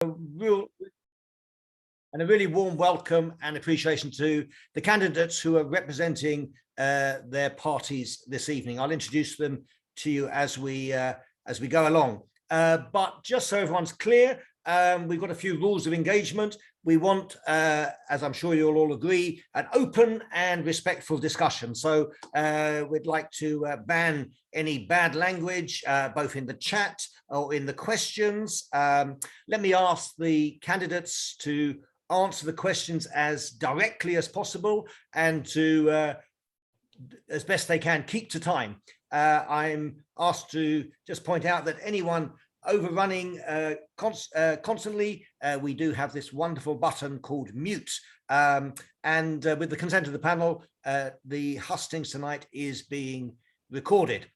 real and a really warm welcome and appreciation to the candidates who are representing their parties this evening. I'll introduce them to you as we go along. But just so everyone's clear, we've got a few rules of engagement. We want, as I'm sure you'll all agree, an open and respectful discussion. So we'd like to ban any bad language, both in the chat or in the questions. Let me ask the candidates to answer the questions as directly as possible and to, as best they can, keep to time. I'm asked to just point out that anyone overrunning constantly, we do have this wonderful button called mute. And with the consent of the panel, the hustings tonight is being recorded.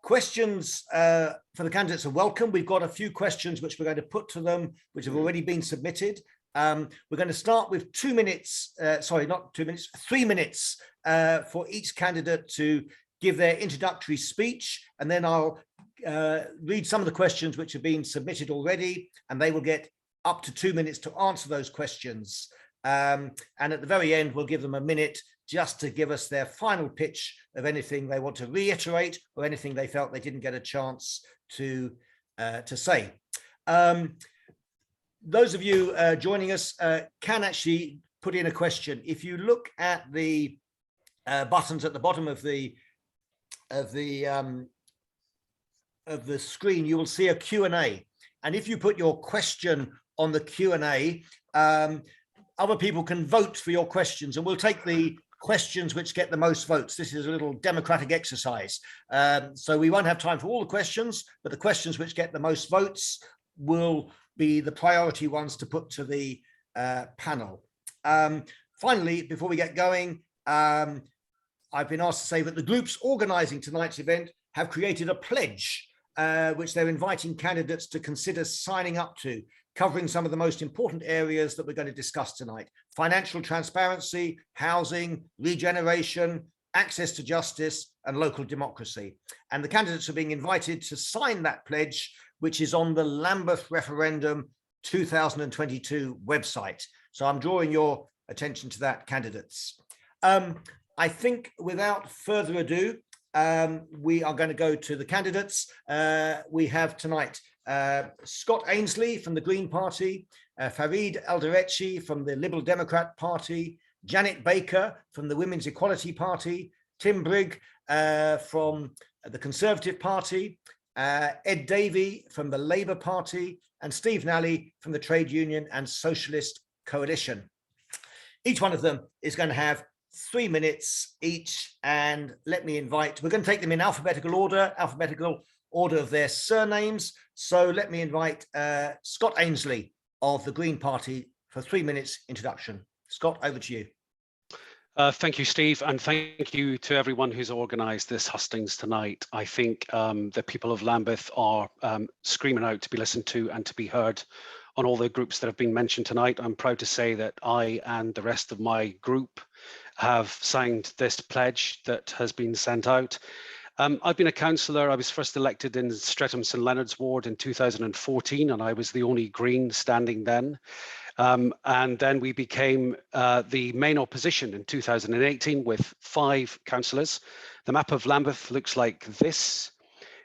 Questions for the candidates are welcome. We've got a few questions which we're going to put to them, which have already been submitted. We're going to start with 2 minutes, sorry, not 2 minutes, 3 minutes for each candidate to give their introductory speech, and then I'll read some of the questions which have been submitted already, and they will get up to 2 minutes to answer those questions. And at the very end, we'll give them a minute just to give us their final pitch of anything they want to reiterate or anything they felt they didn't get a chance to say. Those of you joining us can actually put in a question. If you look at the buttons at the bottom of the screen, you will see a Q&A. And if you put your question on the Q&A, other people can vote for your questions, and we'll take the questions which get the most votes. This is a little democratic exercise. So we won't have time for all the questions, but the questions which get the most votes will be the priority ones to put to the panel. Finally, before we get going, I've been asked to say that the groups organising tonight's event have created a pledge which they're inviting candidates to consider signing up to, covering some of the most important areas that we're going to discuss tonight: financial transparency, housing, regeneration, access to justice, and local democracy. And the candidates are being invited to sign that pledge, which is on the Lambeth Referendum 2022 website. So I'm drawing your attention to that, candidates. I think without further ado, we are going to go to the candidates. We have tonight Scott Ainslie from the Green Party, Farid Alderechi from the Liberal Democrat Party, Janet Baker from the Women's Equality Party, Tim Briggs from the Conservative Party, Ed Davie from the Labour Party, and Steve Nally from the Trade Union and Socialist Coalition. Each one of them is going to have 3 minutes each, and let me invite, we're going to take them in alphabetical order of their surnames. So let me invite Scott Ainslie of the Green Party for 3 minutes introduction. Scott, over to you. Thank you, Steve, and thank you to everyone who's organised this hustings tonight. I think the people of Lambeth are screaming out to be listened to and to be heard on all the groups that have been mentioned tonight. I'm proud to say that I and the rest of my group have signed this pledge that has been sent out. I've been a councillor. I was first elected in Streatham St Leonard's ward in 2014, and I was the only Green standing then. And then we became the main opposition in 2018 with 5 councillors. The map of Lambeth looks like this.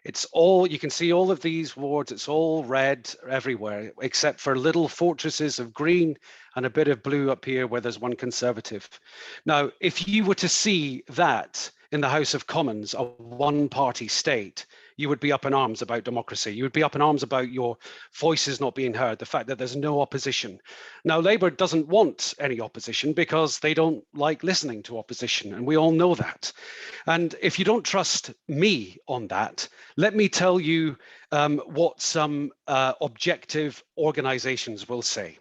It's all, you can see all of these wards, it's all red everywhere, except for little fortresses of green and a bit of blue up here where there's one Conservative. Now, if you were to see that in the House of Commons, a one-party state, you would be up in arms about democracy. You would be up in arms about your voices not being heard, the fact that there's no opposition. Now, Labour doesn't want any opposition because they don't like listening to opposition, and we all know that. And if you don't trust me on that, let me tell you what some objective organisations will say.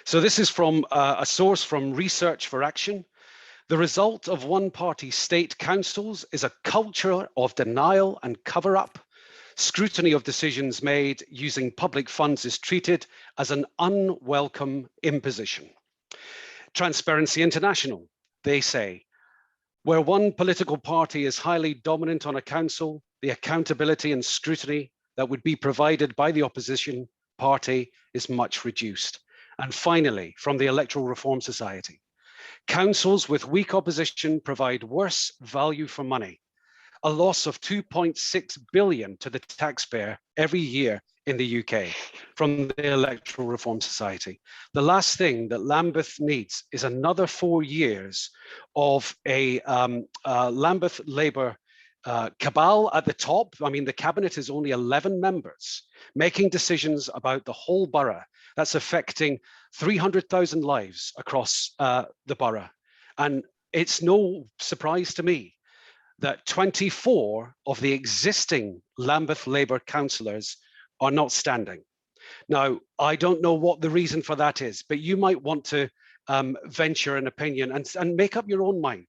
So this is from a source from Research for Action. The result of one-party state councils is a culture of denial and cover-up. Scrutiny of decisions made using public funds is treated as an unwelcome imposition. Transparency International, they say, where one political party is highly dominant on a council, the accountability and scrutiny that would be provided by the opposition party is much reduced. And finally, from the Electoral Reform Society, councils with weak opposition provide worse value for money, a loss of 2.6 billion to the taxpayer every year in the UK from the Electoral Reform Society. The last thing that Lambeth needs is another 4 years of a Lambeth Labour cabal at the top. I mean, the cabinet is only 11 members making decisions about the whole borough. That's affecting 300,000 lives across the borough. And it's no surprise to me that 24 of the existing Lambeth Labour councillors are not standing. Now, I don't know what the reason for that is, but you might want to venture an opinion and make up your own mind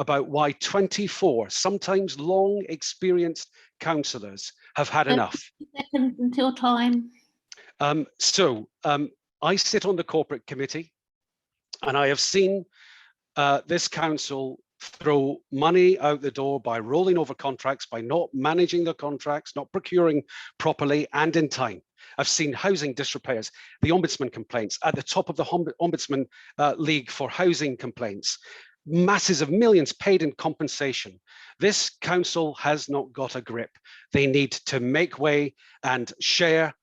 about why 24, sometimes long experienced councillors have had enough. Seconds until time. I sit on the corporate committee, and I have seen this council throw money out the door by rolling over contracts, by not managing the contracts, not procuring properly and in time. I've seen housing disrepairs, the ombudsman complaints, at the top of the ombudsman league for housing complaints, masses of millions paid in compensation. This council has not got a grip. They need to make way and share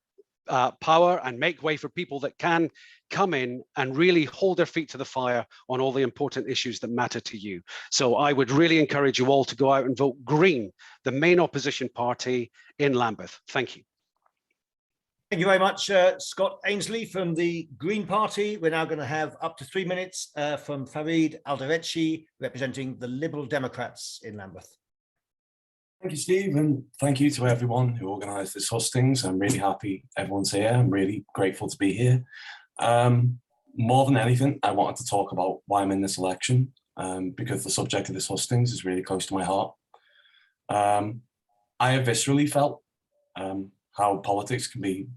power and make way for people that can come in and really hold their feet to the fire on all the important issues that matter to you. So I would really encourage you all to go out and vote Green, the main opposition party in Lambeth. Thank you. Thank you very much, Scott Ainslie from the Green Party. We're now going to have up to 3 minutes from Farid Alderechi, representing the Liberal Democrats in Lambeth. Thank you, Steve, and thank you to everyone who organised this hustings. I'm really happy everyone's here. I'm really grateful to be here. More than anything, I wanted to talk about why I'm in this election, because the subject of this hustings is really close to my heart. I have viscerally felt how politics can be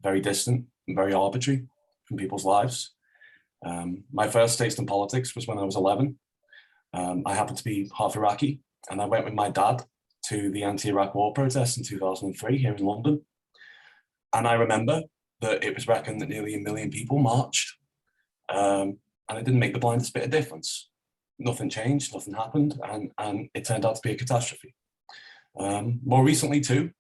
very distant and very arbitrary from people's lives. My first taste in politics was when I was 11. I happened to be half Iraqi, and I went with my dad to the anti-Iraq war protests in 2003 here in London. And I remember that it was reckoned that nearly 1 million people marched, and it didn't make the blindest bit of difference. Nothing changed, nothing happened, and it turned out to be a catastrophe. More recently too,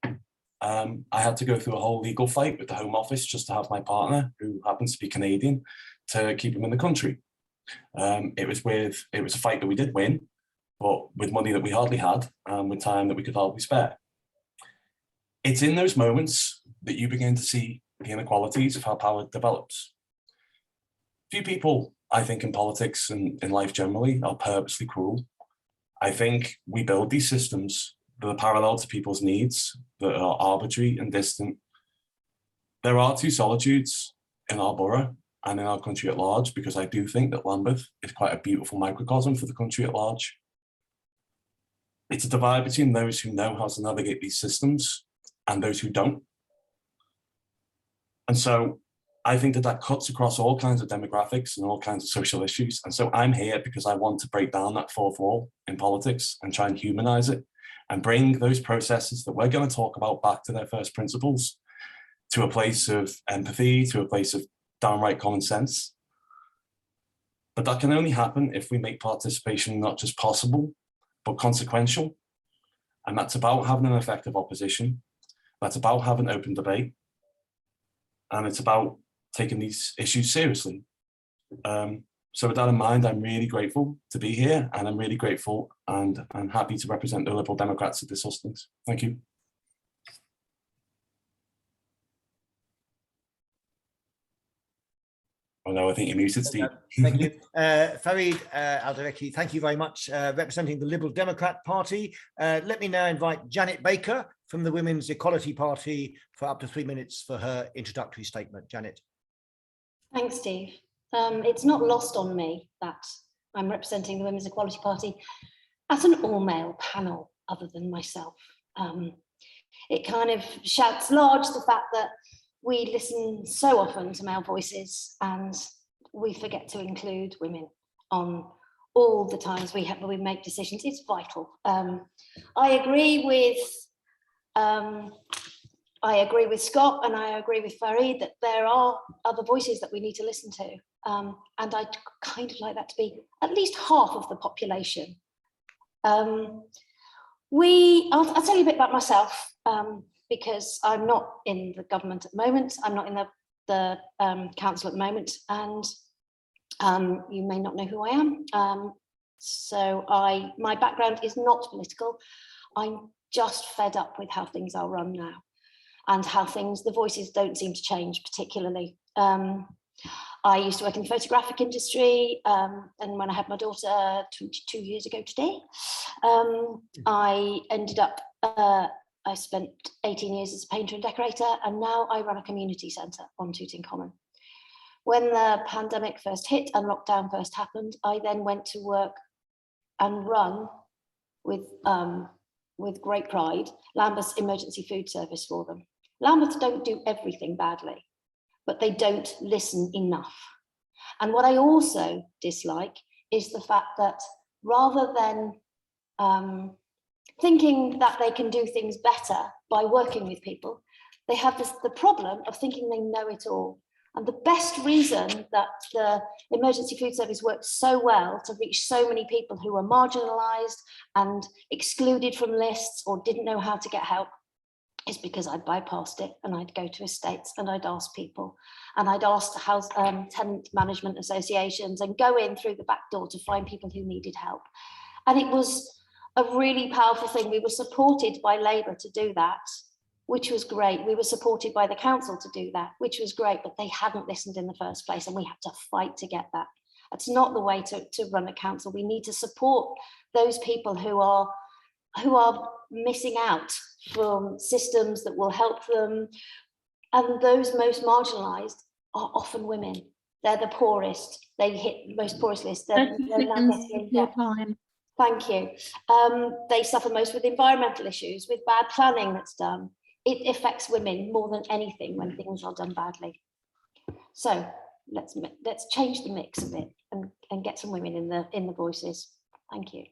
I had to go through a whole legal fight with the Home Office just to have my partner, who happens to be Canadian, to keep him in the country. It was a fight that we did win, but with money that we hardly had and with time that we could hardly spare. It's in those moments that you begin to see the inequalities of how power develops. Few people, I think, in politics and in life generally are purposely cruel. I think we build these systems that are parallel to people's needs, that are arbitrary and distant. There are two solitudes in our borough and in our country at large, because I do think that Lambeth is quite a beautiful microcosm for the country at large. It's a divide between those who know how to navigate these systems and those who don't. And so I think that cuts across all kinds of demographics and all kinds of social issues. And so I'm here because I want to break down that fourth wall in politics and try and humanize it and bring those processes that we're going to talk about back to their first principles, to a place of empathy, to a place of downright common sense. But that can only happen if we make participation not just possible, but consequential. And that's about having an effective opposition. That's about having open debate. And it's about taking these issues seriously. So with that in mind, I'm really grateful to be here, and I'm really grateful and I'm happy to represent the Liberal Democrats at this hustings. Thank you. Oh no, I think you're muted, Steve. Thank you. Farid Alderechi, thank you very much, representing the Liberal Democrat Party. Let me now invite Janet Baker from the Women's Equality Party for up to 3 minutes for her introductory statement. Janet. Thanks, Steve. It's not lost on me that I'm representing the Women's Equality Party as an all-male panel other than myself. It kind of shouts large the fact that we listen so often to male voices and we forget to include women on all the times we make decisions. It's vital. I agree with I agree with Scott and I agree with Farid that there are other voices that we need to listen to. And I'd kind of like that to be at least half of the population. I'll tell you a bit about myself, because I'm not in the government at the moment. I'm not in the council at the moment, and you may not know who I am. So my background is not political. I'm just fed up with how things are run now, and how the voices don't seem to change particularly. I used to work in the photographic industry, and when I had my daughter 22 years ago today, I ended up, I spent 18 years as a painter and decorator, and now I run a community centre on Tooting Common. When the pandemic first hit and lockdown first happened, I then went to work and run with great pride Lambeth's emergency food service for them. Lambeth don't do everything badly, but they don't listen enough. And what I also dislike is the fact that rather than thinking that they can do things better by working with people, they have the problem of thinking they know it all. And the best reason that the emergency food service worked so well to reach so many people who were marginalised and excluded from lists or didn't know how to get help is because I bypassed it, and I'd go to estates and I'd ask people, and I'd ask tenant management associations and go in through the back door to find people who needed help. And it was a really powerful thing. We were supported by Labour to do that, which was great. We were supported by the council to do that, which was great, but they hadn't listened in the first place, and we had to fight to get that. That's not the way to run a council. We need to support those people who are missing out from systems that will help them. And those most marginalised are often women. They're the poorest. They hit the most poorest list. They're time. Thank you. They suffer most with environmental issues, with bad planning that's done. It affects women more than anything when things are done badly. So let's change the mix a bit and get some women in the voices. Thank you.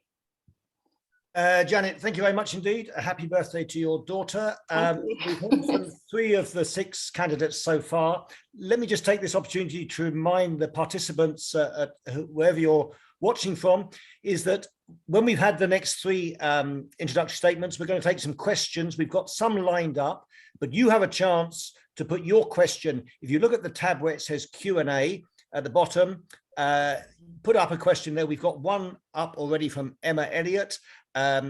Janet, thank you very much indeed. A happy birthday to your daughter. We've heard from 3 of the 6 candidates so far. Let me just take this opportunity to remind the participants, wherever you're watching from, is that when we've had the next 3 introductory statements, we're going to take some questions. We've got some lined up, but you have a chance to put your question. If you look at the tab where it says Q&A at the bottom, put up a question there. We've got one up already from Emma Elliott.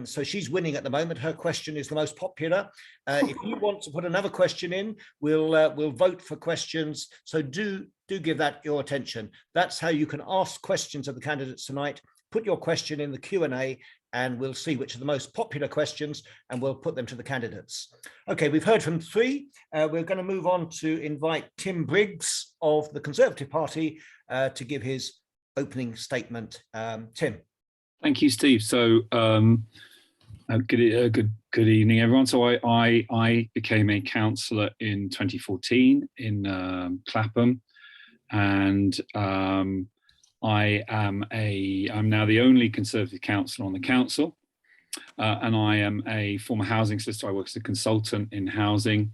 So she's winning at the moment. Her question is the most popular. If you want to put another question in, we'll vote for questions. So do give that your attention. That's how you can ask questions of the candidates tonight. Put your question in the Q&A and we'll see which are the most popular questions and we'll put them to the candidates. Okay, we've heard from 3. We're going to move on to invite Tim Briggs of the Conservative Party to give his opening statement. Tim. Thank you, Steve. So good evening, everyone. So I became a councillor in 2014 in Clapham, and I'm now the only Conservative councillor on the council, and I am a former housing solicitor. I work as a consultant in housing.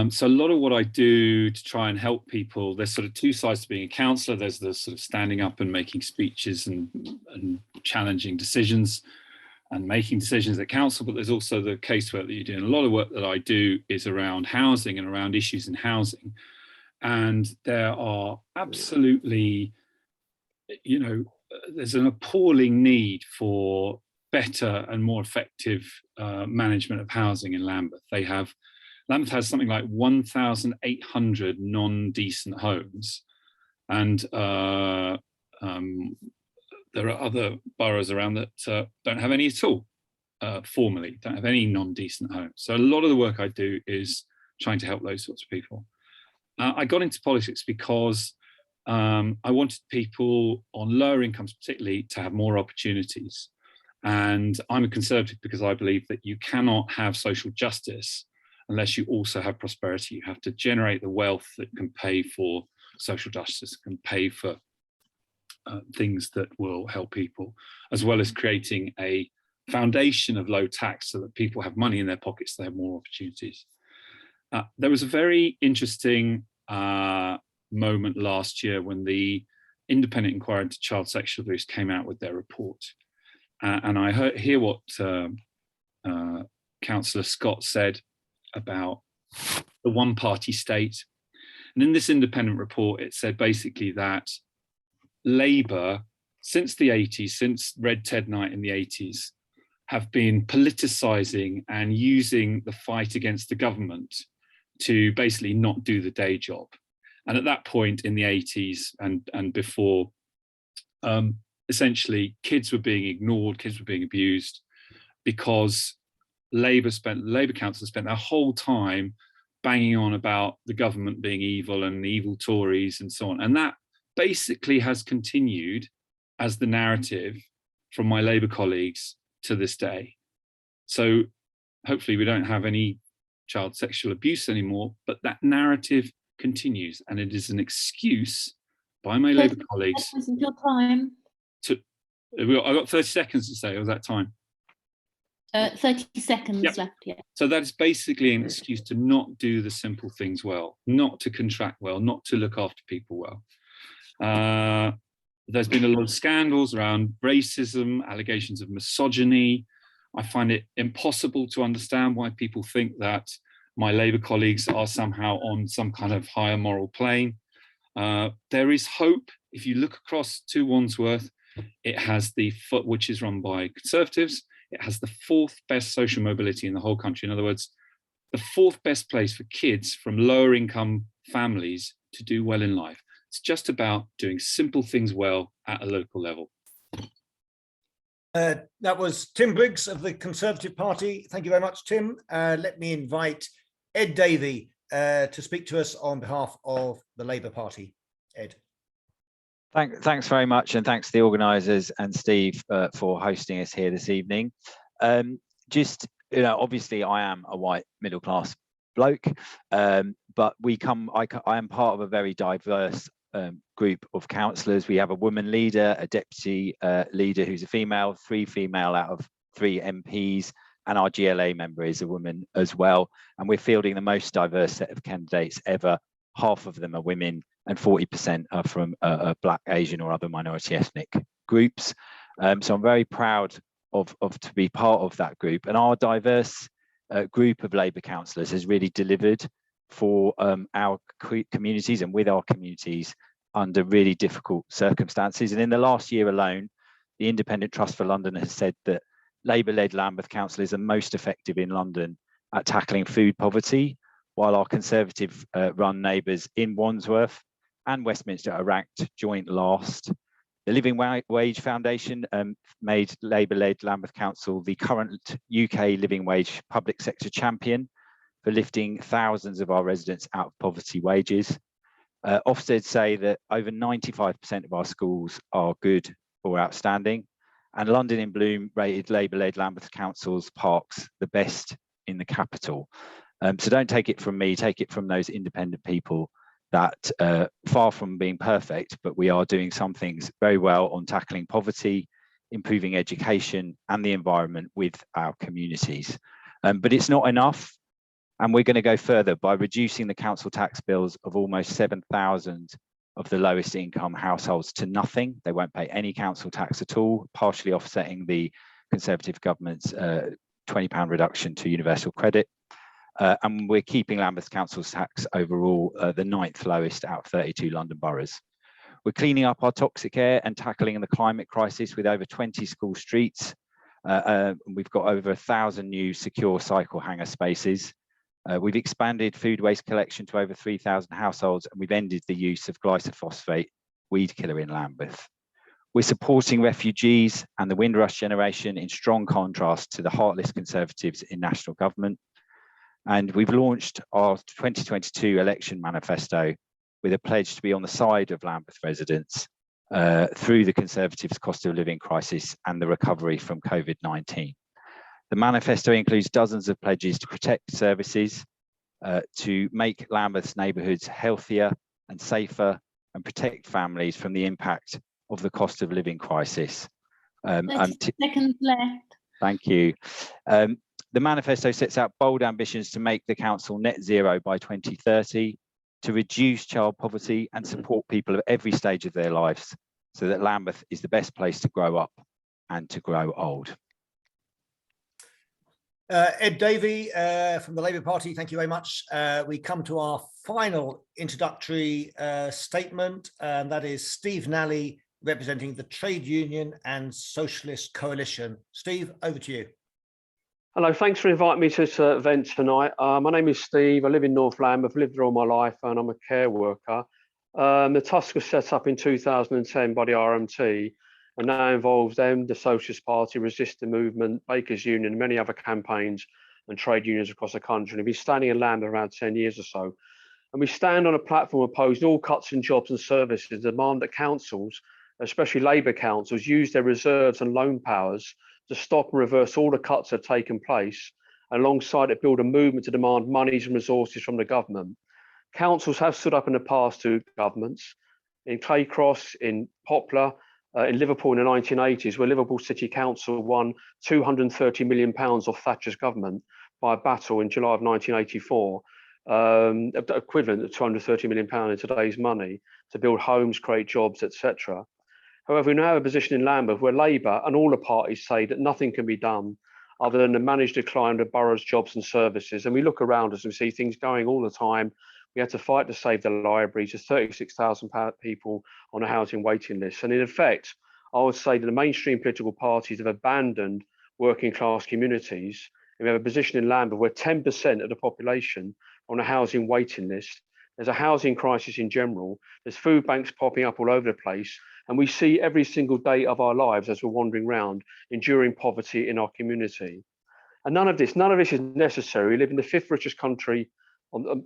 So a lot of what I do to try and help people, there's sort of 2 sides to being a councillor. There's the sort of standing up and making speeches and challenging decisions and making decisions at council, but there's also the casework that you do. And a lot of work that I do is around housing and around issues in housing. And there are absolutely, there's an appalling need for better and more effective management of housing in Lambeth. Lambeth has something like 1,800 non-decent homes, and there are other boroughs around that don't have any at all, formally, don't have any non-decent homes. So a lot of the work I do is trying to help those sorts of people. I got into politics because I wanted people on lower incomes particularly to have more opportunities. And I'm a Conservative because I believe that you cannot have social justice unless you also have prosperity. You have to generate the wealth that can pay for social justice, can pay for things that will help people, as well as creating a foundation of low tax so that people have money in their pockets, they have more opportunities. There was a very interesting moment last year when the Independent Inquiry into Child Sexual Abuse came out with their report. And I hear what Councillor Scott said about the one-party state. And in this independent report, it said basically that Labour, since the 80s, since Red Ted Night in the 80s, have been politicising and using the fight against the government to basically not do the day job. And at that point in the 80s and before, essentially kids were being ignored, kids were being abused because Labour councillors spent their whole time banging on about the government being evil and the evil Tories and so on. And that basically has continued as the narrative from my Labour colleagues to this day. So hopefully we don't have any child sexual abuse anymore, but that narrative continues, and it is an excuse by my Labour colleagues until time. I've got 30 seconds to say, or was that time? 30 seconds Yep. left, yeah. So that is basically an excuse to not do the simple things well, not to contract well, not to look after people well. There's been a lot of scandals around racism, allegations of misogyny. I find it impossible to understand why people think that my Labour colleagues are somehow on some kind of higher moral plane. There is hope. If you look across to Wandsworth, it has which is run by Conservatives, it has the 4th best social mobility in the whole country. In other words, the 4th best place for kids from lower income families to do well in life. It's just about doing simple things well at a local level. That was Tim Briggs of the Conservative Party. Thank you very much, Tim. Let me invite Ed Davie to speak to us on behalf of the Labour Party. Ed. Thanks very much, and thanks to the organisers and Steve for hosting us here this evening. Obviously I am a white middle class bloke, but I am part of a very diverse group of councillors. We have a woman leader, a deputy leader who's a female, 3 female out of 3 MPs, and our GLA member is a woman as well. And we're fielding the most diverse set of candidates ever. Half of them are women and 40% are from Black, Asian or other minority ethnic groups. So I'm very proud of to be part of that group. And our diverse group of Labour councillors has really delivered for our communities and with our communities under really difficult circumstances. And in the last year alone, the Independent Trust for London has said that Labour-led Lambeth councillors are most effective in London at tackling food poverty, while our Conservative-run neighbours in Wandsworth and Westminster are ranked joint last. The Living Wage Foundation made Labour-led Lambeth Council the current UK living wage public sector champion for lifting thousands of our residents out of poverty wages. Ofsted say that over 95% of our schools are good or outstanding, and London in Bloom rated Labour-led Lambeth Council's parks the best in the capital. So don't take it from me, take it from those independent people that far from being perfect, but we are doing some things very well on tackling poverty, improving education and the environment with our communities. But it's not enough. And we're going to go further by reducing the council tax bills of almost 7,000 of the lowest income households to nothing. They won't pay any council tax at all, partially offsetting the Conservative government's £20 reduction to universal credit. And we're keeping Lambeth Council's tax overall the 9th lowest out of 32 London boroughs. We're cleaning up our toxic air and tackling the climate crisis with over 20 school streets. We've got over 1,000 new secure cycle hanger spaces. We've expanded food waste collection to over 3,000 households, and we've ended the use of glyphosate weed killer in Lambeth. We're supporting refugees and the Windrush generation in strong contrast to the heartless Conservatives in national government. And we've launched our 2022 election manifesto with a pledge to be on the side of Lambeth residents through the Conservatives' cost of living crisis and the recovery from COVID-19. The manifesto includes dozens of pledges to protect services, to make Lambeth's neighbourhoods healthier and safer, and protect families from the impact of the cost of living crisis. 30 seconds left. Thank you. The manifesto sets out bold ambitions to make the council net zero by 2030, to reduce child poverty and support people at every stage of their lives, so that Lambeth is the best place to grow up and to grow old. Ed Davie from the Labour Party, thank you very much. We come to our final introductory statement, and that is Steve Nally, representing the Trade Union and Socialist Coalition. Steve, over to you. Hello, thanks for inviting me to this event tonight. My name is Steve. I live in North Lambeth. I've lived there all my life, and I'm a care worker. The TUSC was set up in 2010 by the RMT, and now involves them, the Socialist Party, Resist the Movement, Bakers Union, and many other campaigns and trade unions across the country. And we've been standing in Lambeth around 10 years or so. And we stand on a platform opposing all cuts in jobs and services, demand that councils, especially Labour councils, use their reserves and loan powers to stop and reverse all the cuts that have taken place, and alongside it build a movement to demand monies and resources from the government. Councils have stood up in the past to governments, in Claycross, in Poplar, in Liverpool in the 1980s, where Liverpool City Council won £230 million off Thatcher's government by a battle in July of 1984, equivalent of £230 million in today's money, to build homes, create jobs, etc. However, we now have a position in Lambeth where Labour and all the parties say that nothing can be done other than the managed decline of the borough's jobs and services. And we look around us and see things going all the time. We had to fight to save the libraries. There's 36,000 people on a housing waiting list. And in effect, I would say that the mainstream political parties have abandoned working class communities. And we have a position in Lambeth where 10% of the population on a housing waiting list. There's a housing crisis in general. There's food banks popping up all over the place. And we see every single day of our lives as we're wandering around, enduring poverty in our community. And none of this is necessary. We live in the fifth richest country,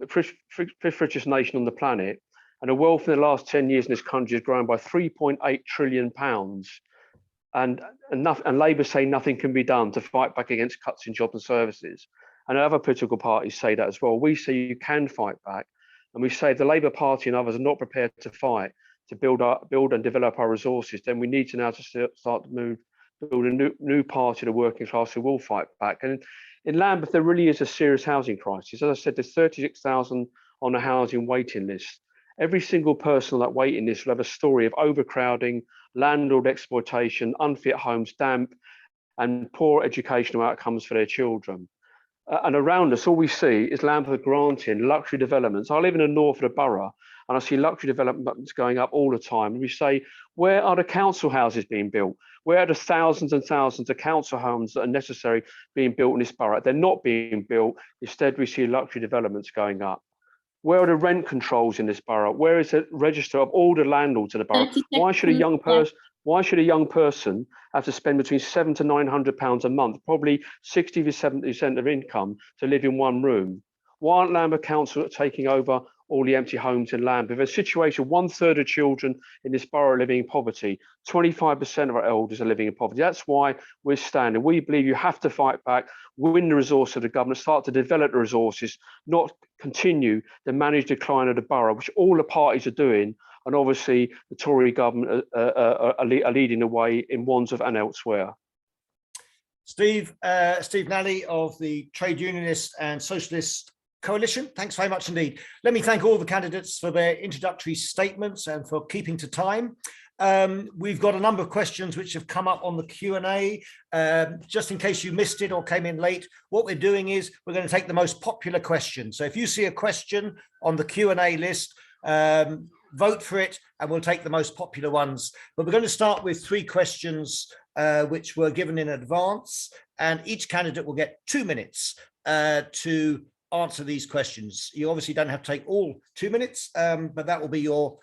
fifth richest nation on the planet. And the wealth in the last 10 years in this country has grown by £3.8 trillion. And Labour say nothing can be done to fight back against cuts in jobs and services. And other political parties say that as well. We say you can fight back. And we say the Labour Party and others are not prepared to fight, to build and develop our resources, then we need to now to start to build a new party, the working class, who will fight back. And in Lambeth, there really is a serious housing crisis. As I said, there's 36,000 on a housing waiting list. Every single person on that waiting list will have a story of overcrowding, landlord exploitation, unfit homes, damp, and poor educational outcomes for their children. And around us, all we see is Lambeth granting luxury developments. I live in the north of the borough, and I see luxury developments going up all the time. And we say, where are the council houses being built? Where are the thousands and thousands of council homes that are necessary being built in this borough? They're not being built. Instead, we see luxury developments going up. Where are the rent controls in this borough? Where is the register of all the landlords in the borough? Why should a young person have to spend between £700 to £900 a month, probably 60 to 70% of income, to live in one room? Why aren't Lambeth Council taking over all the empty homes in Lambeth? There's a situation, 1/3 of children in this borough are living in poverty. 25% of our elders are living in poverty. That's why we're standing. We believe you have to fight back, win the resource of the government, start to develop the resources, not continue the managed decline of the borough, which all the parties are doing. And obviously the Tory government are leading the way in Wandsworth and elsewhere. Steve Nally of the Trade Unionist and Socialist Coalition, thanks very much indeed. Let me thank all the candidates for their introductory statements and for keeping to time. We've got a number of questions which have come up on the Q&A. Just in case you missed it or came in late, what we're doing is we're going to take the most popular questions. So if you see a question on the Q&A list, vote for it and we'll take the most popular ones. But we're going to start with 3 questions which were given in advance, and each candidate will get 2 minutes to answer these questions. You obviously don't have to take all 2 minutes, but that will be your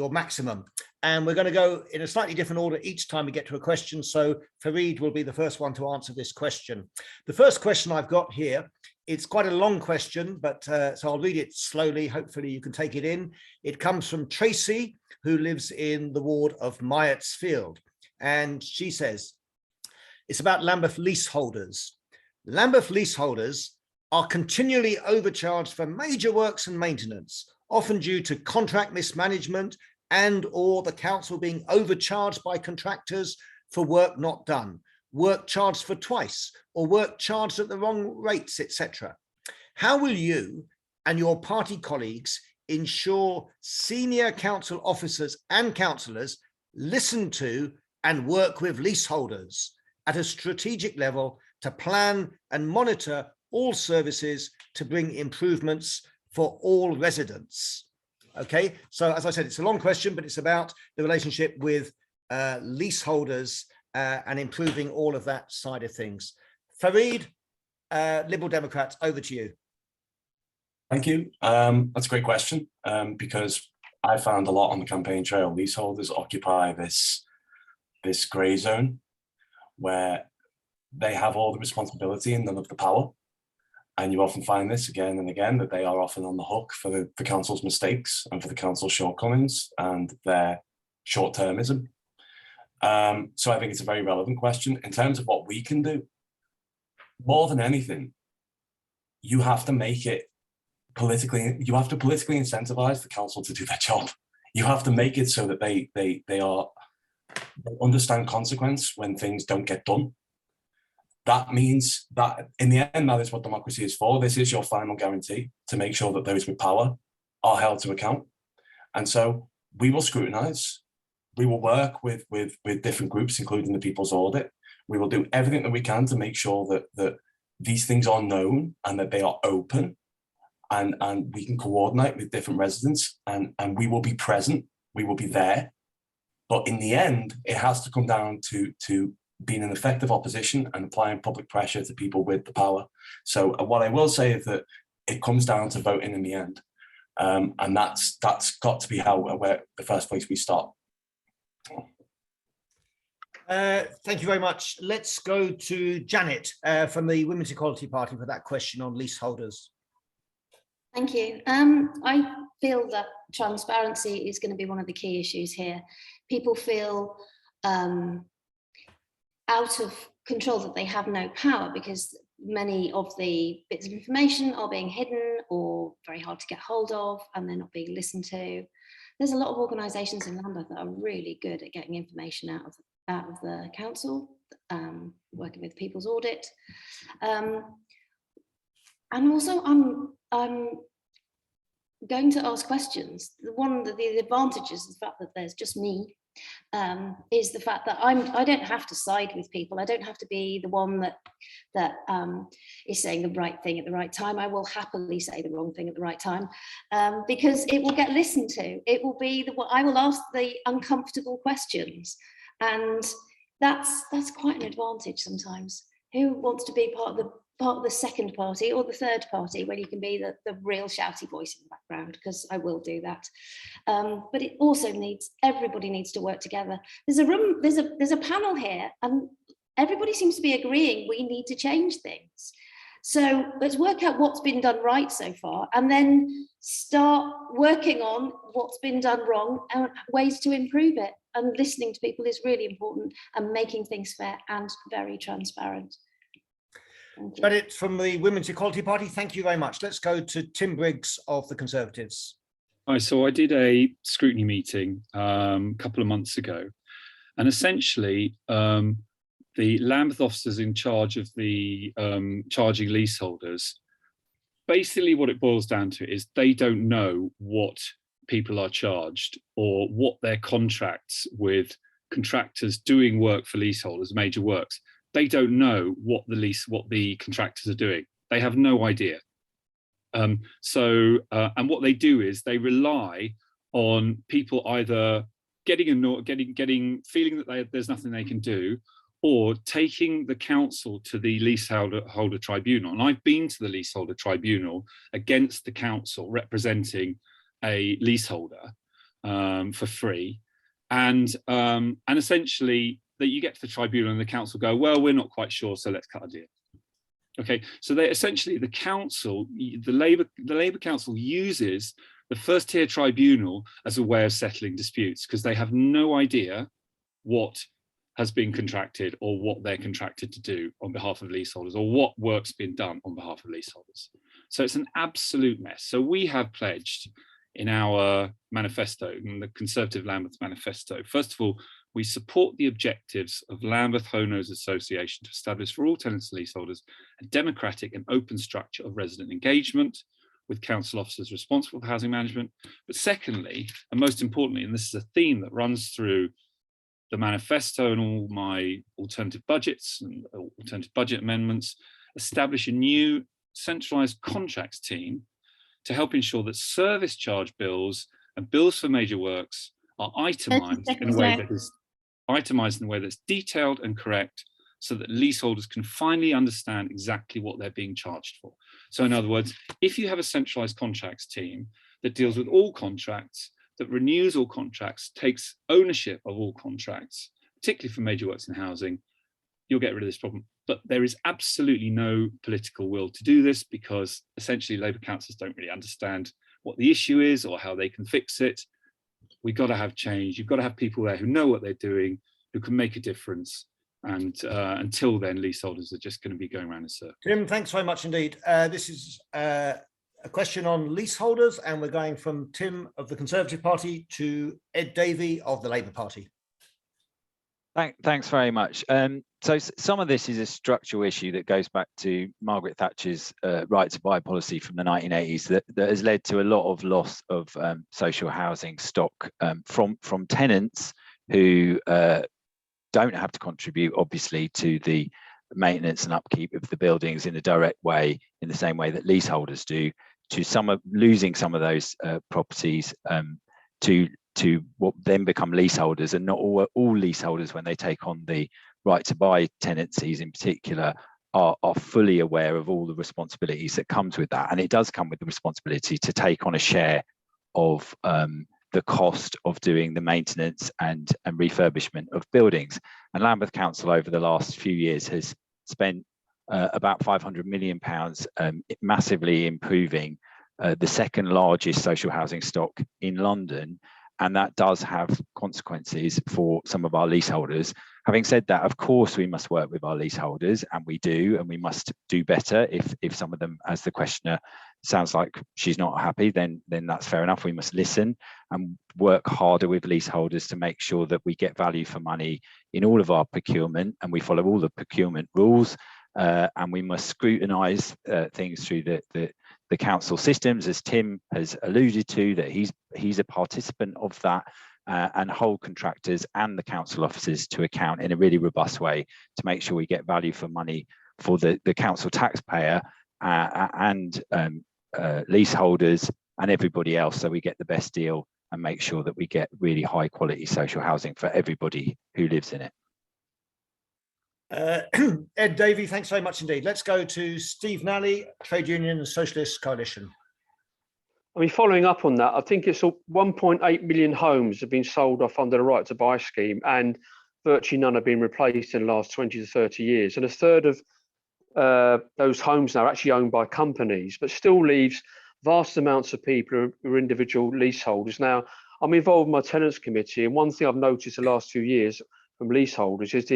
maximum. And we're going to go in a slightly different order each time we get to a question. So Fareed will be the first one to answer this question. The first question I've got here, it's quite a long question, but so I'll read it slowly. Hopefully you can take it in. It comes from Tracy, who lives in the ward of Myattsfield. And she says, it's about Lambeth leaseholders. Lambeth leaseholders are continually overcharged for major works and maintenance, often due to contract mismanagement and or the council being overcharged by contractors for work not done. work charged for twice, or work charged at the wrong rates, etc. How will you and your party colleagues ensure senior council officers and councillors listen to and work with leaseholders at a strategic level to plan and monitor all services to bring improvements for all residents? Okay, so as I said, it's a long question, but it's about the relationship with leaseholders and improving all of that side of things. Fareed, Liberal Democrat, over to you. Thank you. That's a great question, because I found a lot on the campaign trail. Leaseholders occupy this grey zone where they have all the responsibility and none of the power. And you often find this again and again, that they are often on the hook for the council's mistakes and for the council's shortcomings and their short-termism. So I think it's a very relevant question. In terms of what we can do, more than anything, you have to make it politically incentivize the council to do their job. You have to make it so that they understand consequence when things don't get done. That means that in the end, that is what democracy is for. This is your final guarantee to make sure that those with power are held to account. And so we will scrutinize. We will work with different groups, including the People's Audit. We will do everything that we can to make sure that these things are known and that they are open, and we can coordinate with different residents, and we will be present, we will be there. But in the end, it has to come down to being an effective opposition and applying public pressure to people with the power. So what I will say is that it comes down to voting in the end. And that's got to be where the first place we start. Thank you very much. Let's go to Janet from the Women's Equality Party for that question on leaseholders. Thank you. I feel that transparency is going to be one of the key issues here. People feel out of control, that they have no power because many of the bits of information are being hidden or very hard to get hold of, and they're not being listened to. There's a lot of organisations in Lambeth that are really good at getting information out of the council, working with People's Audit. And also I'm going to ask questions. One of the advantages of the fact that there's just me is the fact that I don't have to side with people. I don't have to be the one that is saying the right thing at the right time. I will happily say the wrong thing at the right time, because it will get listened to. It will be I will ask the uncomfortable questions, and that's quite an advantage sometimes. Who wants to be part of the second party or the third party when you can be the real shouty voice in the background? Because I will do that. But it also everybody needs to work together. There's a panel here, and everybody seems to be agreeing we need to change things. So let's work out what's been done right so far, and then start working on what's been done wrong and ways to improve it. And listening to people is really important, and making things fair and very transparent. But it's from the Women's Equality Party. Thank you very much. Let's go to Tim Briggs of the Conservatives. Hi, so I did a scrutiny meeting a couple of months ago, and essentially the Lambeth officers in charge of the charging leaseholders, basically what it boils down to is they don't know what people are charged or what their contracts with contractors doing work for leaseholders, major works. They don't know what the contractors are doing. They have no idea. And what they do is they rely on people either feeling that there's nothing they can do, or taking the council to the leaseholder tribunal. And I've been to the leaseholder tribunal against the council representing a leaseholder for free, and essentially that you get to the tribunal and the council go, well, we're not quite sure, so let's cut a deal. Okay, so they essentially, the council, the Labour Council uses the first tier tribunal as a way of settling disputes, because they have no idea what has been contracted or what they're contracted to do on behalf of leaseholders, or what work's been done on behalf of leaseholders. So it's an absolute mess. So we have pledged in our manifesto, in the Conservative Lambeth manifesto, first of all, we support the objectives of Lambeth Homeowners Association to establish for all tenants and leaseholders a democratic and open structure of resident engagement with council officers responsible for housing management. But secondly, and most importantly, and this is a theme that runs through the manifesto and all my alternative budgets and alternative budget amendments, establish a new centralised contracts team to help ensure that service charge bills and bills for major works are itemised in a way that is that's detailed and correct, so that leaseholders can finally understand exactly what they're being charged for. So in other words, if you have a centralised contracts team that deals with all contracts, that renews all contracts, takes ownership of all contracts, particularly for major works in housing, you'll get rid of this problem. But there is absolutely no political will to do this, because essentially Labour councillors don't really understand what the issue is or how they can fix it. We've got to have change. You've got to have people there who know what they're doing, who can make a difference. And until then, leaseholders are just going to be going around in circles. Tim, thanks very much indeed. This is a question on leaseholders, and we're going from Tim of the Conservative Party to Ed Davie of the Labour Party. Thanks very much. So some of this is a structural issue that goes back to Margaret Thatcher's right to buy policy from the 1980s that has led to a lot of loss of social housing stock from tenants who don't have to contribute, obviously, to the maintenance and upkeep of the buildings in a direct way, in the same way that leaseholders do, to losing some of those properties to what then become leaseholders, and not all leaseholders, when they take on the right to buy tenancies in particular, are fully aware of all the responsibilities that comes with that. And it does come with the responsibility to take on a share of the cost of doing the maintenance and refurbishment of buildings. And Lambeth Council over the last few years has spent about £500 million massively improving the second largest social housing stock in London. And that does have consequences for some of our leaseholders. Having said that, of course, we must work with our leaseholders, and we do, and we must do better. If some of them, as the questioner sounds like she's not happy, then that's fair enough. We must listen and work harder with leaseholders to make sure that we get value for money in all of our procurement, and we follow all the procurement rules. And we must scrutinise things through the council systems, as Tim has alluded to, that he's a participant of that, and hold contractors and the council officers to account in a really robust way to make sure we get value for money for the council taxpayer and leaseholders and everybody else, so we get the best deal and make sure that we get really high quality social housing for everybody who lives in it. Ed Davie, thanks very much indeed. Let's go to Steve Nally, Trade Union and Socialist Coalition. I mean, following up on that, I think it's 1.8 million homes have been sold off under the right to buy scheme, and virtually none have been replaced in the last 20 to 30 years. And a third of those homes now are actually owned by companies, but still leaves vast amounts of people who are individual leaseholders. Now, I'm involved in my tenants committee, and one thing I've noticed the last few years from leaseholders is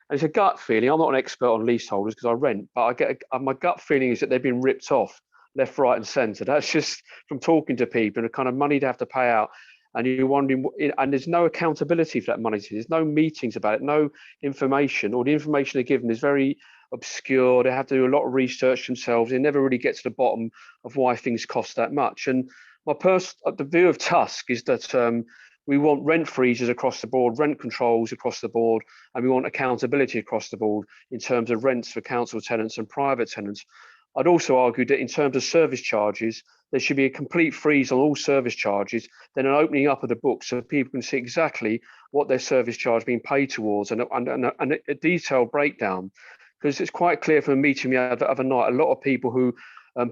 it's a gut feeling. I'm not an expert on leaseholders because I rent, but my gut feeling is that they've been ripped off left, right, and centre. That's just from talking to people and the kind of money they have to pay out. And you're wondering, and there's no accountability for that money. There's no meetings about it, no information, or the information they're given is very obscure. They have to do a lot of research themselves. They never really get to the bottom of why things cost that much. And the view of TUSC is that we want rent freezes across the board, rent controls across the board, and we want accountability across the board in terms of rents for council tenants and private tenants. I'd also argue that in terms of service charges, there should be a complete freeze on all service charges, then an opening up of the books so people can see exactly what their service charge being paid towards, and a detailed breakdown. Because it's quite clear from a meeting we had the other night, a lot of people who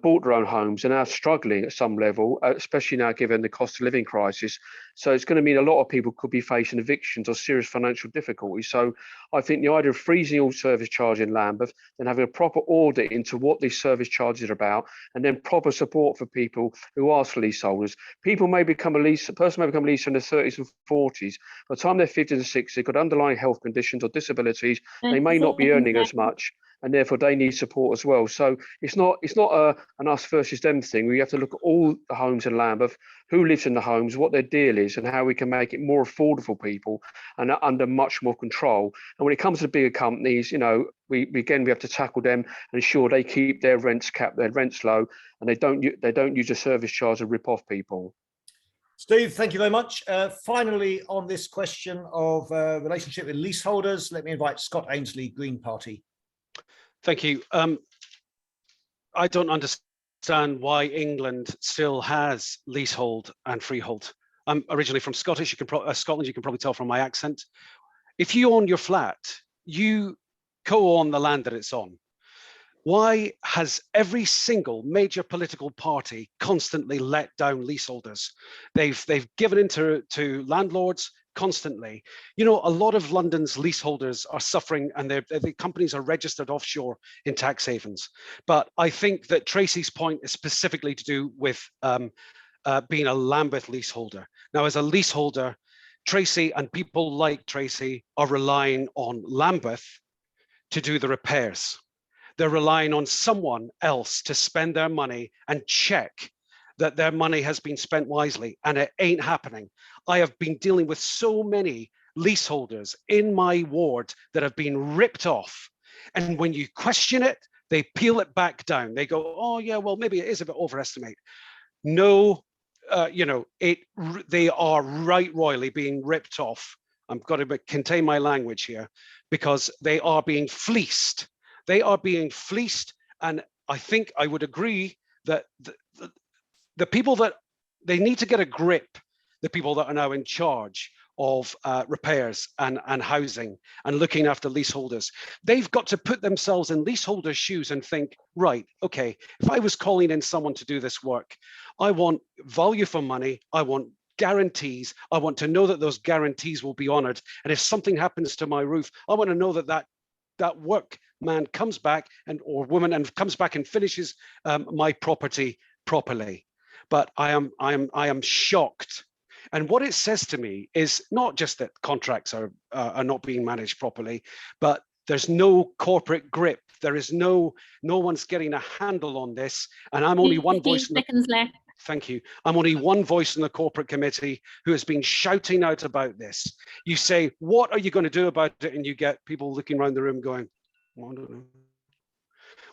bought their own homes are now struggling at some level, especially now given the cost of living crisis. So it's going to mean a lot of people could be facing evictions or serious financial difficulties. So I think the idea of freezing all service charge in Lambeth, then having a proper audit into what these service charges are about, and then proper support for people who are leaseholders. People may become a leaser in their 30s and 40s. By the time they're 50 to 60, they've got underlying health conditions or disabilities. They may not be earning as much. and therefore they need support as well. So it's not an us versus them thing. We have to look at all the homes in Lambeth, who lives in the homes, what their deal is, and how we can make it more affordable for people and under much more control. And when it comes to bigger companies, you know, we have to tackle them and ensure they keep their rents capped, their rents low, and they don't use a service charge to rip off people. Steve, thank you very much. Finally, on this question of relationship with leaseholders, let me invite Scott Ainslie, Green Party. Thank you. I don't understand why England still has leasehold and freehold. I'm originally from Scotland. You can probably tell from my accent. If you own your flat, you co-own the land that it's on. Why has every single major political party constantly let down leaseholders? They've given in to landlords constantly. You know, a lot of London's leaseholders are suffering, and the companies are registered offshore in tax havens. But I think that Tracy's point is specifically to do with being a Lambeth leaseholder. Now, as a leaseholder, Tracy and people like Tracy are relying on Lambeth to do the repairs. They're relying on someone else to spend their money and check that their money has been spent wisely, and it ain't happening. I have been dealing with so many leaseholders in my ward that have been ripped off. And when you question it, they peel it back down. They go, oh yeah, well, maybe it is a bit overestimate. No, you know, they are right royally being ripped off. I'm got to contain my language here, because they are being fleeced. They are being fleeced, and I think I would agree that the people that they need to get a grip, the people that are now in charge of repairs and housing and looking after leaseholders, they've got to put themselves in leaseholders' shoes and think, right, okay, if I was calling in someone to do this work, I want value for money, I want guarantees, I want to know that those guarantees will be honored. And if something happens to my roof, I want to know that workman comes back or woman and comes back and finishes my property properly. But I am shocked. And what it says to me is not just that contracts are not being managed properly, but there's no corporate grip. There is no one's getting a handle on this. And I'm only one voice. Seconds left. Thank you. I'm only one voice in the corporate committee who has been shouting out about this. You say, what are you going to do about it? And you get people looking around the room going, well, I don't know.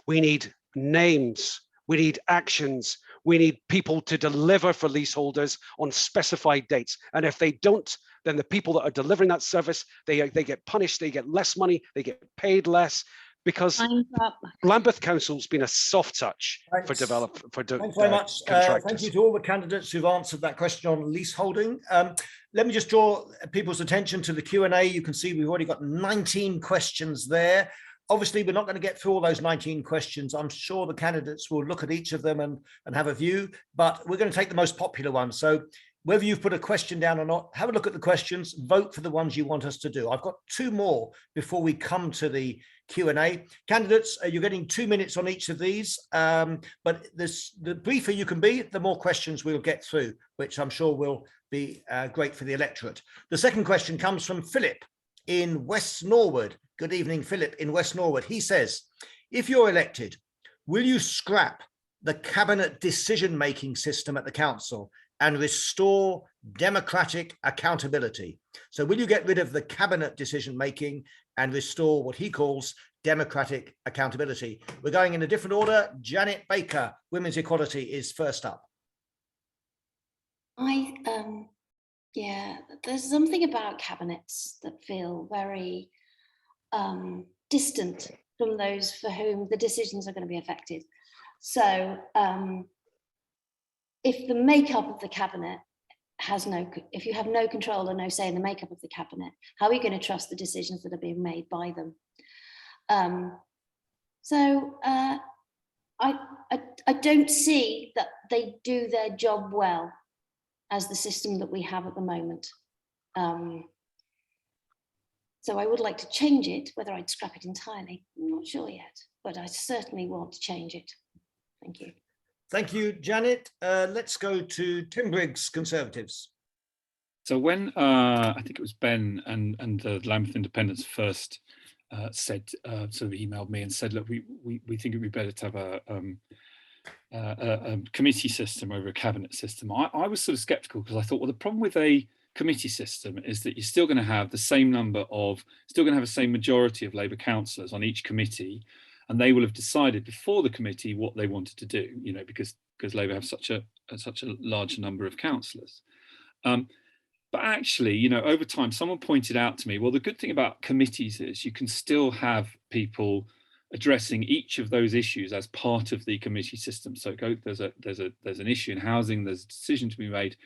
We need names. We need actions. We need people to deliver for leaseholders on specified dates. And if they don't, then the people that are delivering that service, they get punished, they get less money, they get paid less, because Lambeth Council's been a soft touch for Thanks very much. Thank you to all the candidates who've answered that question on leaseholding. Let me just draw people's attention to the Q&A. You can see we've already got 19 questions there. Obviously, we're not going to get through all those 19 questions. I'm sure the candidates will look at each of them and have a view, but we're going to take the most popular ones. So whether you've put a question down or not, have a look at the questions, vote for the ones you want us to do. I've got two more before we come to the Q&A. Candidates, you're getting 2 minutes on each of these, but the briefer you can be, the more questions we'll get through, which I'm sure will be great for the electorate. The second question comes from Philip in West Norwood. Good evening, Philip in West Norwood. He says, if you're elected, will you scrap the cabinet decision-making system at the council and restore democratic accountability? So will you get rid of the cabinet decision-making and restore what he calls democratic accountability? We're going in a different order. Janet Baker, Women's Equality, is first up. Yeah, there's something about cabinets that feel very distant from those for whom the decisions are going to be affected. So if the makeup of the cabinet if you have no control or no say in the makeup of the cabinet, how are you going to trust the decisions that are being made by them? I don't see that they do their job well as the system that we have at the moment. So I would like to change it. Whether I'd scrap it entirely, I'm not sure yet, but I certainly want to change it. Thank you. Thank you, Janet. Let's go to Tim Briggs, Conservatives. So when I think it was Ben and the Lambeth Independents first said, sort of emailed me and said, look, we think it'd be better to have a committee system over a cabinet system. I was sort of skeptical because I thought, well, the problem with a committee system is that you're still going to have the same the same majority of Labour councillors on each committee, and they will have decided before the committee what they wanted to do, you know, because Labour have such a large number of councillors. But actually, you know, over time, someone pointed out to me, well, the good thing about committees is you can still have people addressing each of those issues as part of the committee system. So there's an issue in housing, there's a decision to be made.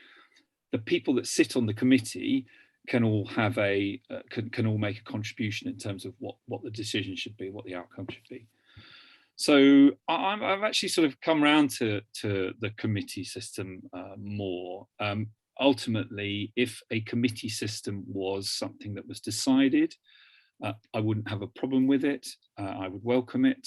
The people that sit on the committee can all have can all make a contribution in terms of what the decision should be, what the outcome should be. So I've actually sort of come around to the committee system more. Ultimately, if a committee system was something that was decided, I wouldn't have a problem with it. I would welcome it.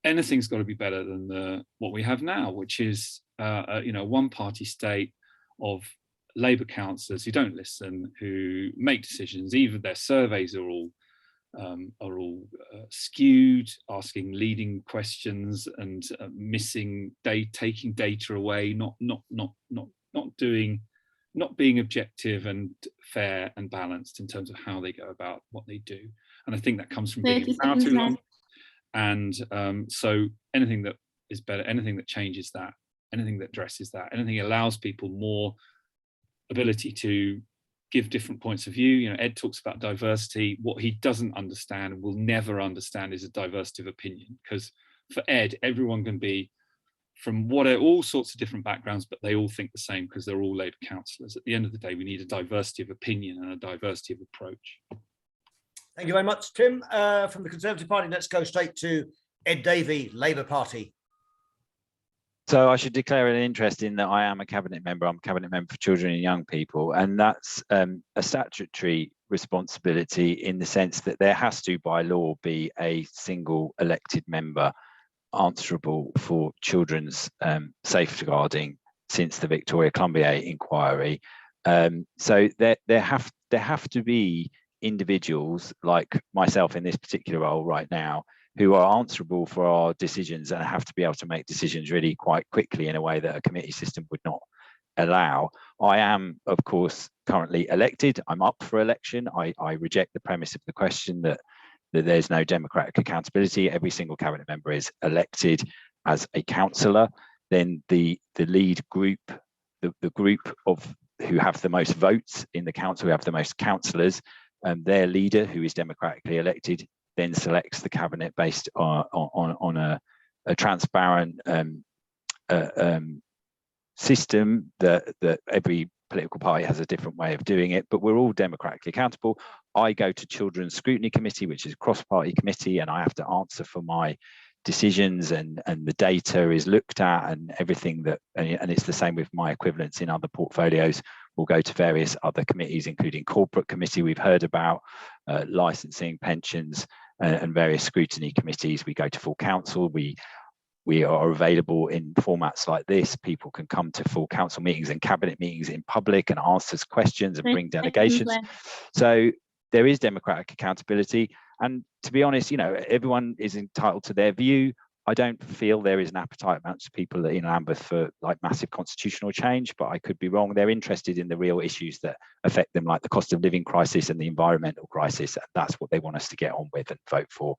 Anything's got to be better than what we have now, which is you know, one-party state of Labour councillors who don't listen, who make decisions. Even their surveys are all skewed, asking leading questions and taking data away, not being objective and fair and balanced in terms of how they go about what they do. And I think that comes from being in power too long. And so anything that is better, anything that changes that, anything that addresses that, anything that allows people more ability to give different points of view. You know, Ed talks about diversity. What he doesn't understand and will never understand is a diversity of opinion, because for Ed, everyone can be from all sorts of different backgrounds, but they all think the same because they're all Labour councillors. At the end of the day, we need a diversity of opinion and a diversity of approach. Thank you very much, Tim. From the Conservative Party, let's go straight to Ed Davie, Labour Party. So I should declare an interest in that I am a cabinet member. I'm a cabinet member for children and young people, and that's a statutory responsibility in the sense that there has to, by law, be a single elected member answerable for children's safeguarding since the Victoria Columbier inquiry. So there have to be individuals like myself in this particular role right now who are answerable for our decisions and have to be able to make decisions really quite quickly in a way that a committee system would not allow. I am, of course, currently elected. I'm up for election. I reject the premise of the question that there's no democratic accountability. Every single cabinet member is elected as a councillor. Then the lead group, the group of who have the most votes in the council, who have the most councillors, their leader, who is democratically elected, then selects the cabinet based on a transparent system that every political party has a different way of doing it, but we're all democratically accountable. I go to Children's Scrutiny Committee, which is a cross-party committee, and I have to answer for my decisions, and the data is looked at and everything that, and it's the same with my equivalents in other portfolios. We'll go to various other committees, including corporate committee we've heard about, licensing, pensions, and various scrutiny committees. We go to full council. We are available in formats like this. People can come to full council meetings and cabinet meetings in public and ask us questions and bring delegations. So there is democratic accountability. And to be honest, you know, everyone is entitled to their view. I don't feel there is an appetite amongst people in Lambeth for like massive constitutional change, but I could be wrong. They're interested in the real issues that affect them, like the cost of living crisis and the environmental crisis. That's what they want us to get on with and vote for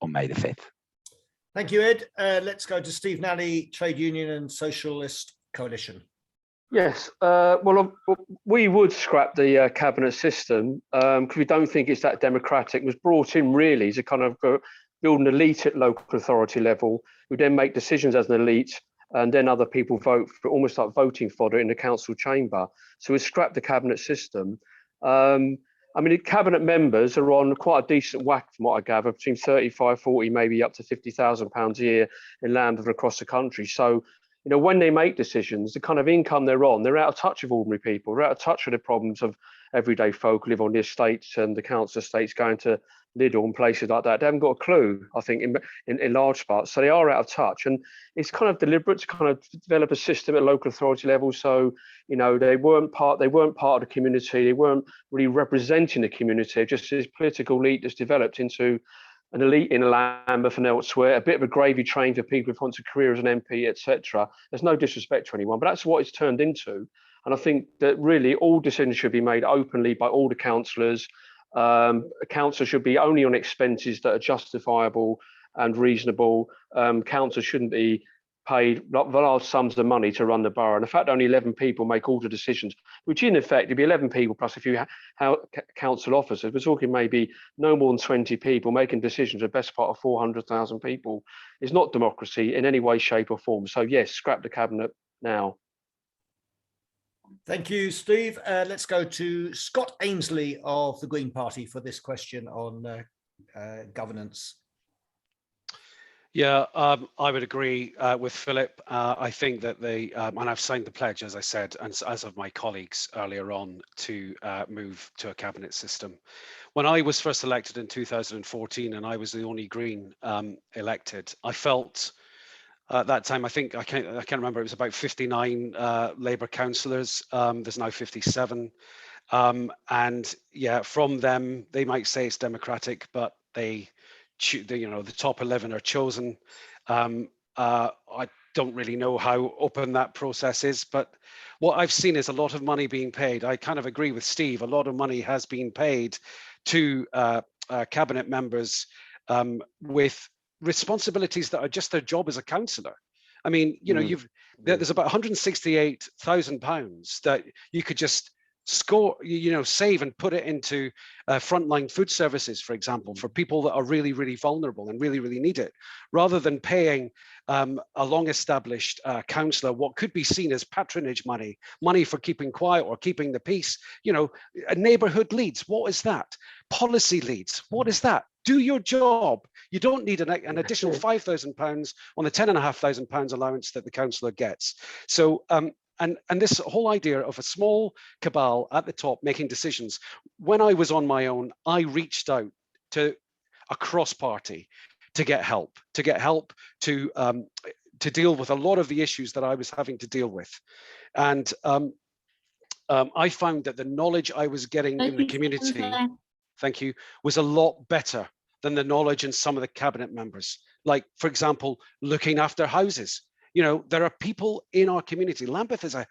on May the 5th. Thank you, Ed. Let's go to Steve Nally, Trade Union and Socialist Coalition. Yes, well, we would scrap the cabinet system because we don't think it's that democratic. It was brought in really to kind of build an elite at local authority level, who then make decisions as an elite, and then other people vote for, almost like voting fodder in the council chamber. So we scrapped the cabinet system. I mean, the cabinet members are on quite a decent whack, from what I gather, between 35, 40, maybe up to £50,000 a year in Lambeth and across the country. So, you know, when they make decisions, the kind of income they're on, they're out of touch with ordinary people. They're out of touch with the problems of everyday folk who live on the estates and the council estates, going to Lidl and places like that. They haven't got a clue, I think, in large parts. So they are out of touch, and it's kind of deliberate to kind of develop a system at local authority level. So, you know, they weren't part of the community. They weren't really representing the community. Just this political elite that's developed into an elite in Lambeth and elsewhere, a bit of a gravy train for people who want a career as an MP, etc. There's no disrespect to anyone, but that's what it's turned into. And I think that really all decisions should be made openly by all the councillors. Councillors should be only on expenses that are justifiable and reasonable. Councillors shouldn't be paid large sums of money to run the borough. And the fact that only 11 people make all the decisions, which in effect, it'd be 11 people plus a few council officers. We're talking maybe no more than 20 people making decisions, the best part of 400,000 people, is not democracy in any way, shape or form. So yes, scrap the cabinet now. Thank you, Steve. Let's go to Scott Ainslie of the Green Party for this question on governance. Yeah, I would agree with Philip. I think that and I've signed the pledge, as I said, and as of my colleagues earlier on, to move to a cabinet system. When I was first elected in 2014, and I was the only Green elected, I felt at that time, I can't remember, it was about 59 Labour councillors. There's now 57. And yeah, from them, they might say it's democratic, but the top 11 are chosen. I don't really know how open that process is, but what I've seen is a lot of money being paid. I kind of agree with Steve. A lot of money has been paid to cabinet members with responsibilities that are just their job as a councillor. I mean, you know, there's about £168,000 that you could just save and put it into frontline food services, for example, for people that are really, really vulnerable and really, really need it, rather than paying a long-established councillor what could be seen as patronage money for keeping quiet or keeping the peace. You know, neighbourhood leads, what is that? Policy leads, what is that? Do your job. You don't need an additional £5,000 on the £10,500 allowance that the councillor gets. So, and this whole idea of a small cabal at the top making decisions. When I was on my own, I reached out to a cross-party to get help to deal with a lot of the issues that I was having to deal with. And I found that the knowledge I was getting in the community, thank you, was a lot better than the knowledge in some of the cabinet members. Like, for example, looking after houses. You know, there are people in our community. Lambeth is a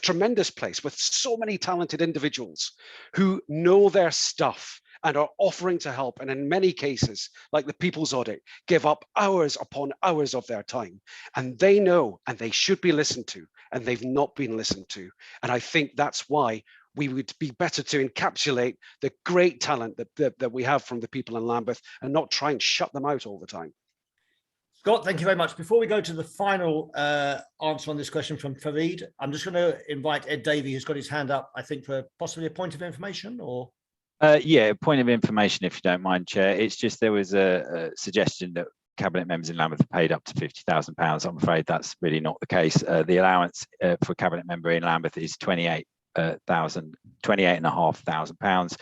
tremendous place with so many talented individuals who know their stuff and are offering to help. And in many cases, like the Peoples Audit, give up hours upon hours of their time. And they know, and they should be listened to, and they've not been listened to. And I think that's why we would be better to encapsulate the great talent that we have from the people in Lambeth and not try and shut them out all the time. Scott, thank you very much. Before we go to the final answer on this question from Fareed, I'm just going to invite Ed Davie, who's got his hand up, I think, for possibly a point of information, or? Yeah, point of information, if you don't mind, Chair. It's just there was a suggestion that cabinet members in Lambeth are paid up to £50,000. I'm afraid that's really not the case. The allowance for a cabinet member in Lambeth is £28,500.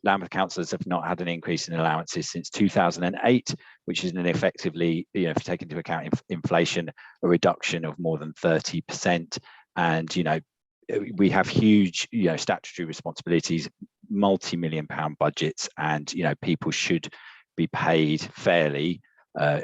Lambeth councillors have not had an increase in allowances since 2008, which is an effectively, if you take into account inflation, a reduction of more than 30%. And, we have huge, statutory responsibilities, multi-million-pound budgets, and, people should be paid fairly.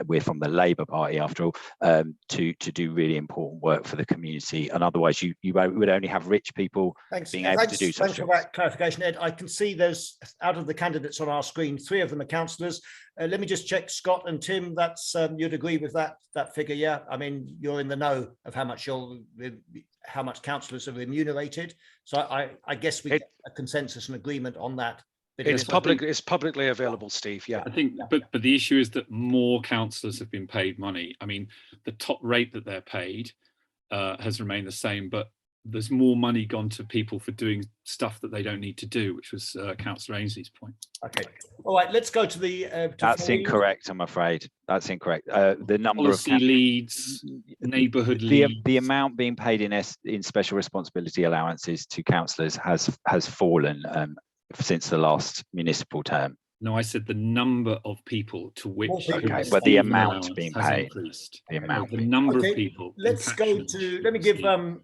We're from the Labour Party, after all, to do really important work for the community. And otherwise, you would only have rich people being able to do such Thanks for that clarification, Ed. I can see there's, out of the candidates on our screen, 3 of them are councillors. Let me just check, Scott and Tim, that's you'd agree with that figure, yeah? I mean, you're in the know of how much councillors are remunerated. So I guess we get a consensus and agreement on that. It's publicly available, Steve. Yeah, I think, but the issue is that more councillors have been paid money. I mean, the top rate that they're paid has remained the same, but there's more money gone to people for doing stuff that they don't need to do, which was Councillor Ainslie's point. Okay, all right. Let's go to the. That's incorrect. I'm afraid that's incorrect. The number policy of leads, neighbourhood leads, the amount being paid in special responsibility allowances to councillors has fallen since the last municipal term. No, I said the number of people to which Okay, who but receive the an amount allowance being has paid, increased. the amount The being- number Okay, of people. in let's go catchment to, who let me give payment.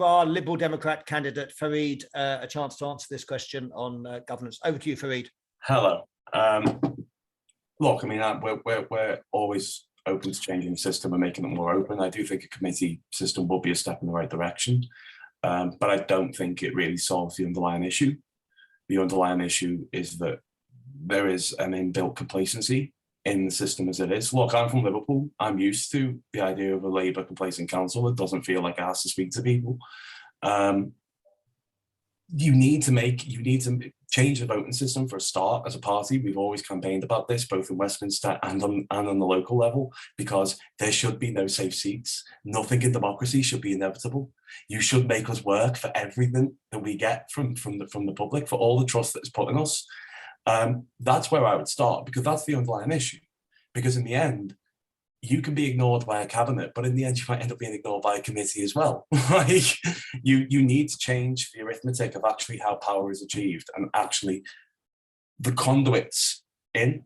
our Liberal Democrat candidate Fareed a chance to answer this question on governance. Over to you, Fareed. Hello. Look, I mean, we're always open to changing the system and making it more open. I do think a committee system will be a step in the right direction, but I don't think it really solves the underlying issue. The underlying issue is that there is an inbuilt complacency in the system as it is. Look, I'm from Liverpool. I'm used to the idea of a Labour complacent council that doesn't feel like it has to speak to people. You need to change the voting system for a start. As a party, we've always campaigned about this, both in Westminster and on the local level, because there should be no safe seats. Nothing in democracy should be inevitable. You should make us work for everything that we get from the public, for all the trust that is put in us. That's where I would start, because that's the underlying issue. Because in the end, you can be ignored by a cabinet, but in the end, you might end up being ignored by a committee as well. Like, you need to change the arithmetic of actually how power is achieved and actually the conduits in.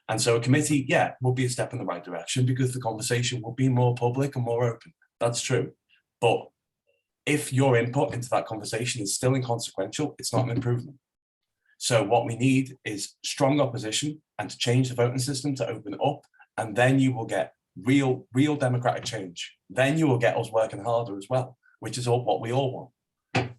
And so a committee, yeah, will be a step in the right direction, because the conversation will be more public and more open. That's true. But if your input into that conversation is still inconsequential, it's not an improvement. So what we need is strong opposition and to change the voting system to open it up. And then you will get real democratic change. Then you will get us working harder as well, which is what we all want.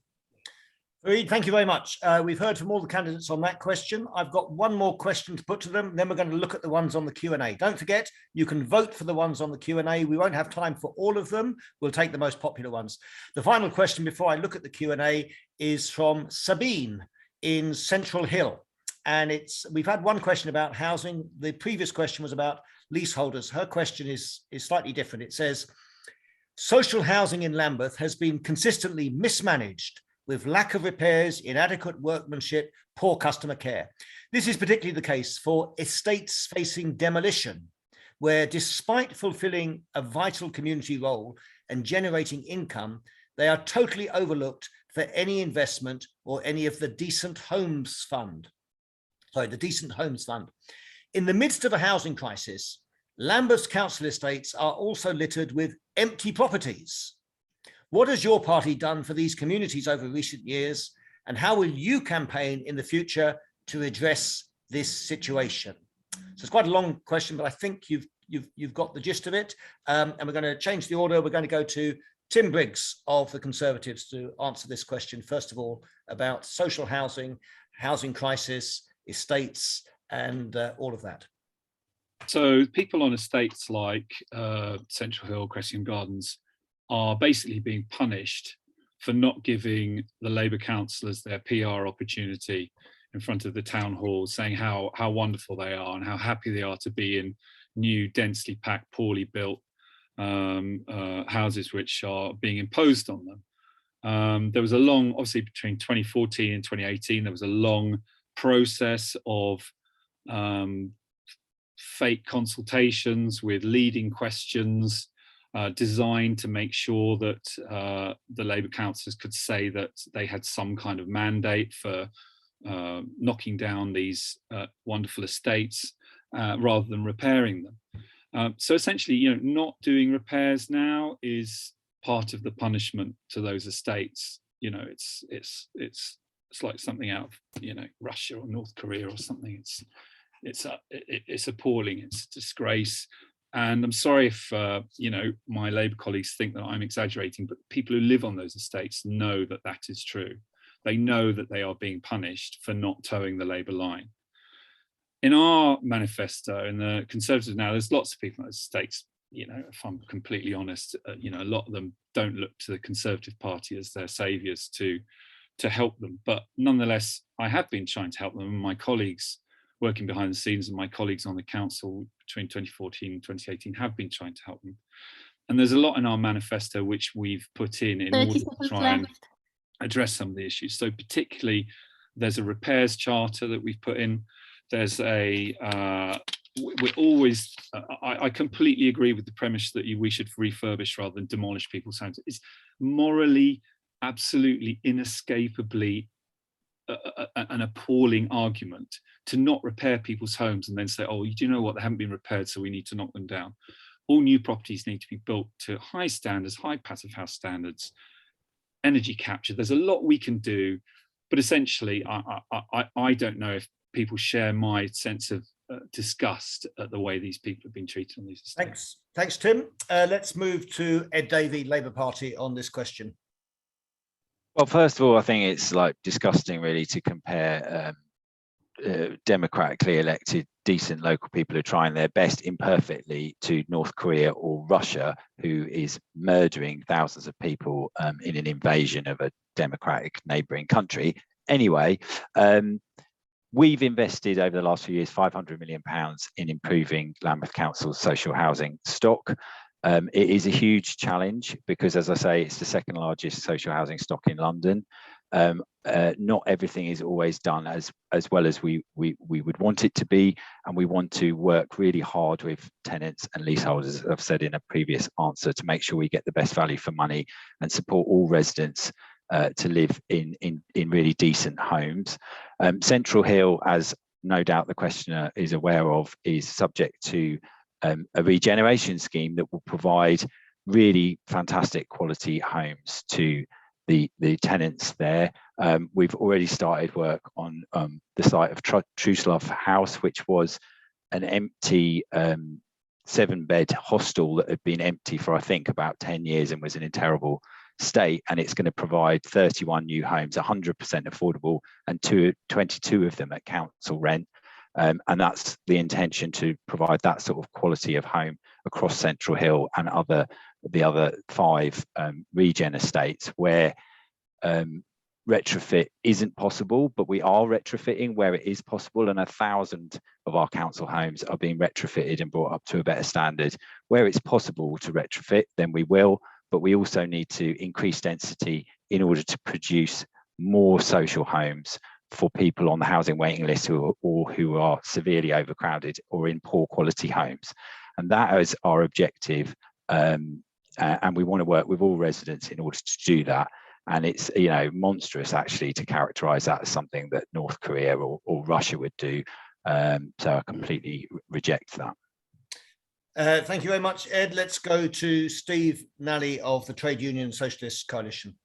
Fareed, thank you very much. We've heard from all the candidates on that question. I've got one more question to put to them. Then we're going to look at the ones on the Q&A. Don't forget, you can vote for the ones on the Q&A. We won't have time for all of them. We'll take the most popular ones. The final question before I look at the Q&A is from Sabine in Central Hill. And we've had one question about housing. The previous question was about leaseholders. Her question is slightly different. It says, social housing in Lambeth has been consistently mismanaged with lack of repairs, inadequate workmanship, poor customer care. This is particularly the case for estates facing demolition, where despite fulfilling a vital community role and generating income, they are totally overlooked for any investment or any of the Decent Homes Fund. Sorry, the Decent Homes Fund. In the midst of a housing crisis, Lambeth's council estates are also littered with empty properties. What has your party done for these communities over recent years, and how will you campaign in the future to address this situation? So it's quite a long question, but I think you've got the gist of it. And we're going to change the order. We're going to go to Tim Briggs of the Conservatives to answer this question. First of all, about social housing, housing crisis, estates, and all of that. So people on estates like Central Hill, Cressingham Gardens are basically being punished for not giving the Labour councillors their PR opportunity in front of the town hall, saying how wonderful they are and how happy they are to be in new, densely packed, poorly built houses which are being imposed on them. There was a long, obviously between 2014 and 2018, there was a long process of fake consultations with leading questions designed to make sure that the Labour councillors could say that they had some kind of mandate for knocking down these wonderful estates rather than repairing them. So essentially, not doing repairs now is part of the punishment to those estates. It's like something out of Russia or North Korea or something. It's appalling. It's a disgrace. And I'm sorry if my Labour colleagues think that I'm exaggerating, but people who live on those estates know that that is true. They know that they are being punished for not towing the Labour line. In our manifesto, in the Conservatives now, there's lots of people on those estates. If I'm completely honest, a lot of them don't look to the Conservative Party as their saviours to help them. But nonetheless, I have been trying to help them, and my colleagues working behind the scenes and my colleagues on the council between 2014 and 2018 have been trying to help them. And there's a lot in our manifesto which we've put in order to try and address some of the issues. So particularly, there's a repairs charter that we've put in. There's I completely agree with the premise that we should refurbish rather than demolish people's homes. It's morally, absolutely, inescapably an appalling argument to not repair people's homes and then say, oh, you do know what, they haven't been repaired, so we need to knock them down. All new properties need to be built to high standards, high passive house standards, energy capture. There's a lot we can do, but essentially, I don't know if people share my sense of disgust at the way these people have been treated on these estates. Thanks, Tim. Let's move to Ed Davie, Labour Party, on this question. Well, first of all, I think it's like disgusting really to compare democratically elected decent local people who are trying their best imperfectly to North Korea or Russia, who is murdering thousands of people in an invasion of a democratic neighbouring country. Anyway, we've invested over the last few years £500 million in improving Lambeth Council's social housing stock. It is a huge challenge because, as I say, it's the second largest social housing stock in London. Not everything is always done as well as we would want it to be, and we want to work really hard with tenants and leaseholders, as I've said in a previous answer, to make sure we get the best value for money and support all residents to live in really decent homes. Central Hill, as no doubt the questioner is aware of, is subject to a regeneration scheme that will provide really fantastic quality homes to the tenants there. We've already started work on the site of Truslove House, which was an empty 7-bed hostel that had been empty for I think about 10 years and was in a terrible state, and it's going to provide 31 new homes, 100% affordable, and 22 of them at council rent. And that's the intention, to provide that sort of quality of home across Central Hill and the other 5 regen estates where retrofit isn't possible, but we are retrofitting where it is possible, and 1,000 of our council homes are being retrofitted and brought up to a better standard. Where it's possible to retrofit, then we will, but we also need to increase density in order to produce more social homes for people on the housing waiting list who are severely overcrowded or in poor quality homes. And that is our objective. And we want to work with all residents in order to do that. And it's, you know, monstrous actually to characterize that as something that North Korea or Russia would do. So I completely reject that. Thank you very much, Ed. Let's go to Steve Nally of the Trade Union Socialist Coalition.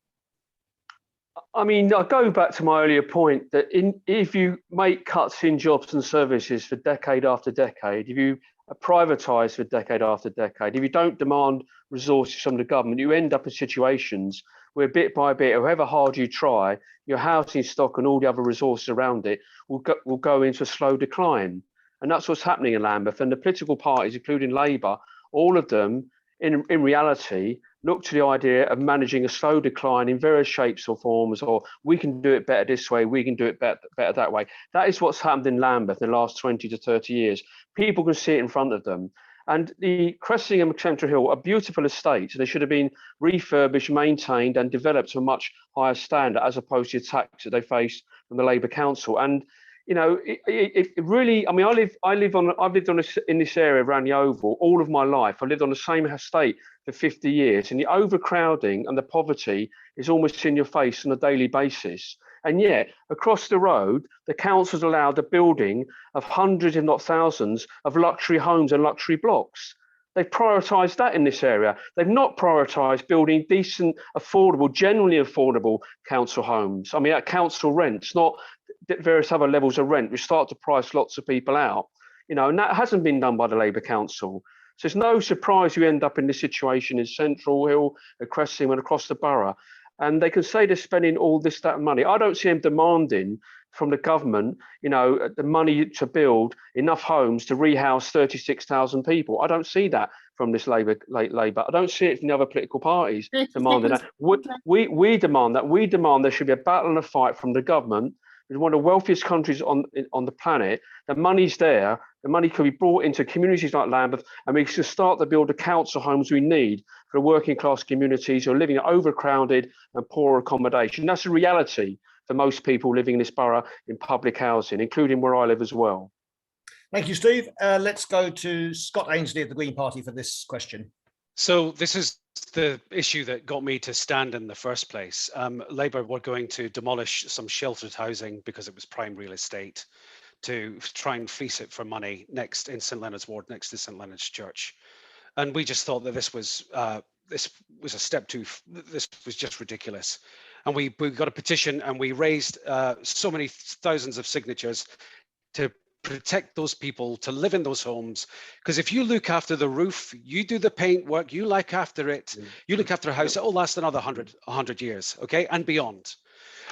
I mean, I go back to my earlier point that if you make cuts in jobs and services for decade after decade, if you privatise for decade after decade, if you don't demand resources from the government, you end up in situations where bit by bit, however hard you try, your housing stock and all the other resources around it will go into a slow decline. And that's what's happening in Lambeth. And the political parties, including Labour, all of them, in reality, look to the idea of managing a slow decline in various shapes or forms, or we can do it better this way, we can do it better that way. That is what's happened in Lambeth in the last 20 to 30 years. People can see it in front of them. And the Cressingham and Central Hill are beautiful estates. They should have been refurbished, maintained and developed to a much higher standard as opposed to the attacks that they face from the Labour Council. And you know, it really, I mean, I've lived in this area around the Oval all of my life. I lived on the same estate for 50 years, and the overcrowding and the poverty is almost in your face on a daily basis. And yet, across the road, the council's allowed the building of hundreds, if not thousands, of luxury homes and luxury blocks. They've prioritised that in this area. They've not prioritised building decent, affordable, generally affordable council homes. I mean, at council rents, not various other levels of rent, which start to price lots of people out. You know, and that hasn't been done by the Labour Council. So it's no surprise you end up in this situation in Central Hill, at Cressingham and across the borough. And they can say they're spending all this, that money. I don't see them demanding from the government, you know, the money to build enough homes to rehouse 36,000 people. I don't see that from this Labour. I don't see it from the other political parties demanding that. We demand that. We demand there should be a battle and a fight from the government. It's one of the wealthiest countries on the planet. The money's there. The money can be brought into communities like Lambeth, and we can start to build the council homes we need for the working class communities who are living in overcrowded and poor accommodation. That's a reality for most people living in this borough in public housing, including where I live as well. Thank you, Steve. Let's go to Scott Ainslie of the Green Party for this question. So this is the issue that got me to stand in the first place. Labour were going to demolish some sheltered housing because it was prime real estate to try and fleece it for money next in St Leonard's Ward, next to St Leonard's Church. And we just thought that this was a step too, this was just ridiculous. And we got a petition and we raised so many thousands of signatures to protect those people, to live in those homes. Because if you look after the roof, you do the paint work, you look after it, you look after a house, it will last another 100 years, okay, and beyond.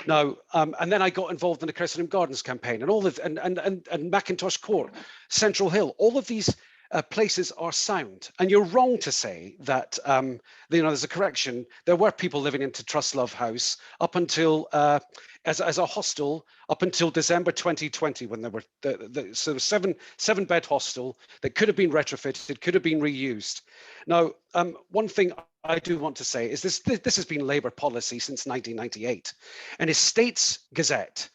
Now, and then I got involved in the Cressingham Gardens campaign and all of, and Macintosh Court, Central Hill, all of these places are sound. And you're wrong to say that, there's a correction. There were people living into Trust Love House up until, as a hostel, up until December 2020, when there were so seven bed hostel that could have been retrofitted, could have been reused. Now, one thing I do want to say is this has been Labour policy since 1998. And Estates Gazette,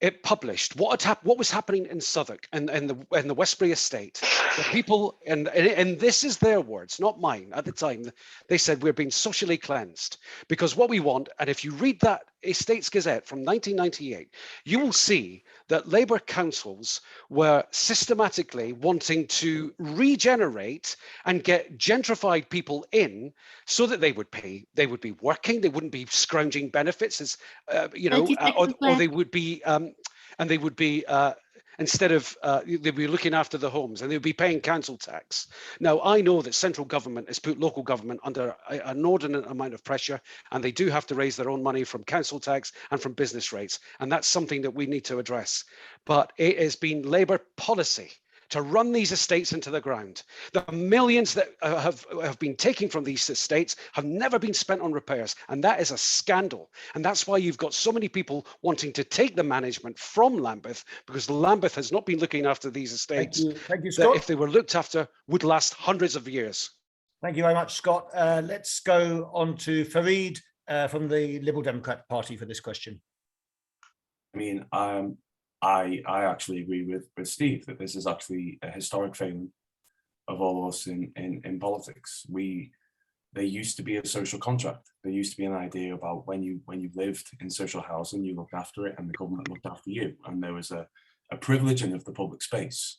it published what was happening in Southwark and the Westbury estate. The people, and this is their words, not mine. At the time, they said we're being socially cleansed because what we want, and if you read that Estates Gazette from 1998, you will see that Labour councils were systematically wanting to regenerate and get gentrified people in so that they would be working, they wouldn't be scrounging benefits, as or they would be and they would be instead of they'd be looking after the homes and they'd be paying council tax. Now, I know that central government has put local government under an inordinate amount of pressure, and they do have to raise their own money from council tax and from business rates, and that's something that we need to address. But it has been Labour policy to run these estates into the ground. The millions that have been taken from these estates have never been spent on repairs, and that is a scandal. And that's why you've got so many people wanting to take the management from Lambeth, because Lambeth has not been looking after these estates. Thank you, Scott. That if they were looked after, would last hundreds of years. Thank you very much, Scott. Let's go on to Fareed from the Liberal Democrat Party for this question. I mean, I actually agree with Steve that this is actually a historic failing of all of us in politics. There used to be a social contract. There used to be an idea about when you lived in social housing, you looked after it and the government looked after you. And there was a privileging of the public space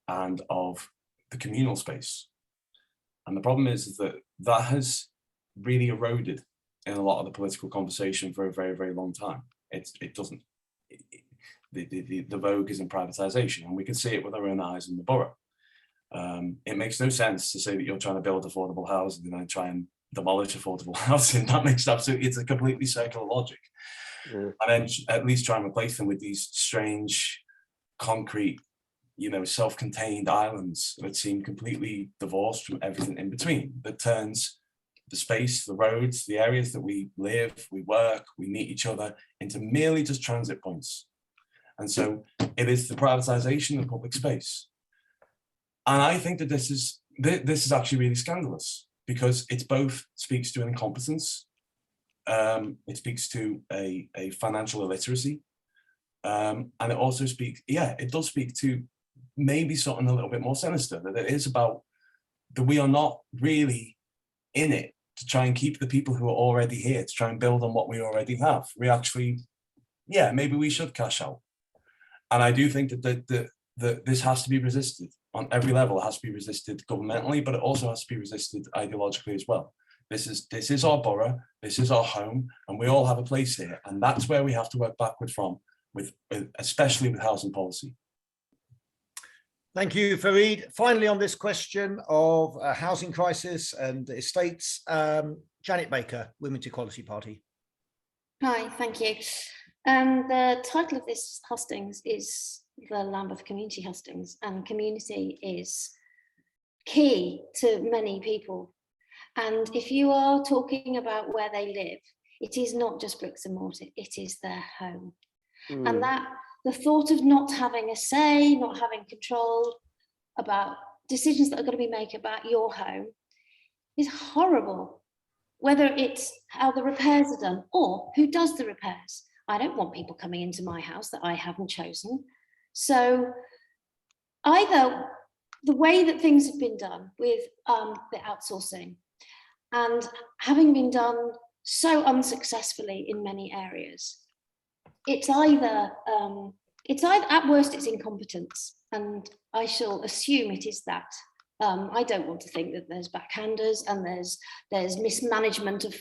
and of the communal space. And the problem is that has really eroded in a lot of the political conversation for a very, very long time. It doesn't. The vogue is in privatisation, and we can see it with our own eyes in the borough. It makes no sense to say that you're trying to build affordable housing and then try and demolish affordable housing. That makes absolutely, it's a completely circular logic. And then at least try and replace them with these strange, concrete, self-contained islands that seem completely divorced from everything in between, that turns the space, the roads, the areas that we live, we work, we meet each other into merely just transit points. And so it is the privatisation of public space. And I think that this is actually really scandalous, because it both speaks to an incompetence, it speaks to a financial illiteracy, and it also speaks, it does speak to maybe something a little bit more sinister, that it is about that we are not really in it to try and keep the people who are already here, to try and build on what we already have. We actually, maybe we should cash out. And I do think that this has to be resisted on every level. It has to be resisted governmentally, but it also has to be resisted ideologically as well. This is our borough, this is our home, and we all have a place here. And that's where we have to work backward from, especially with housing policy. Thank you, Fareed. Finally, on this question of housing crisis and estates, Janet Baker, Women's Equality Party. Hi, thank you. The title of this hustings is the Lambeth Community Hustings, and community is key to many people. And if you are talking about where they live, it is not just bricks and mortar, it is their home. And that the thought of not having a say, not having control about decisions that are going to be made about your home is horrible. Whether it's how the repairs are done or who does the repairs. I don't want people coming into my house that I haven't chosen. So either the way that things have been done with the outsourcing, and having been done so unsuccessfully in many areas, it's either at worst it's incompetence, and I shall assume it is that. I don't want to think that there's backhanders and there's mismanagement of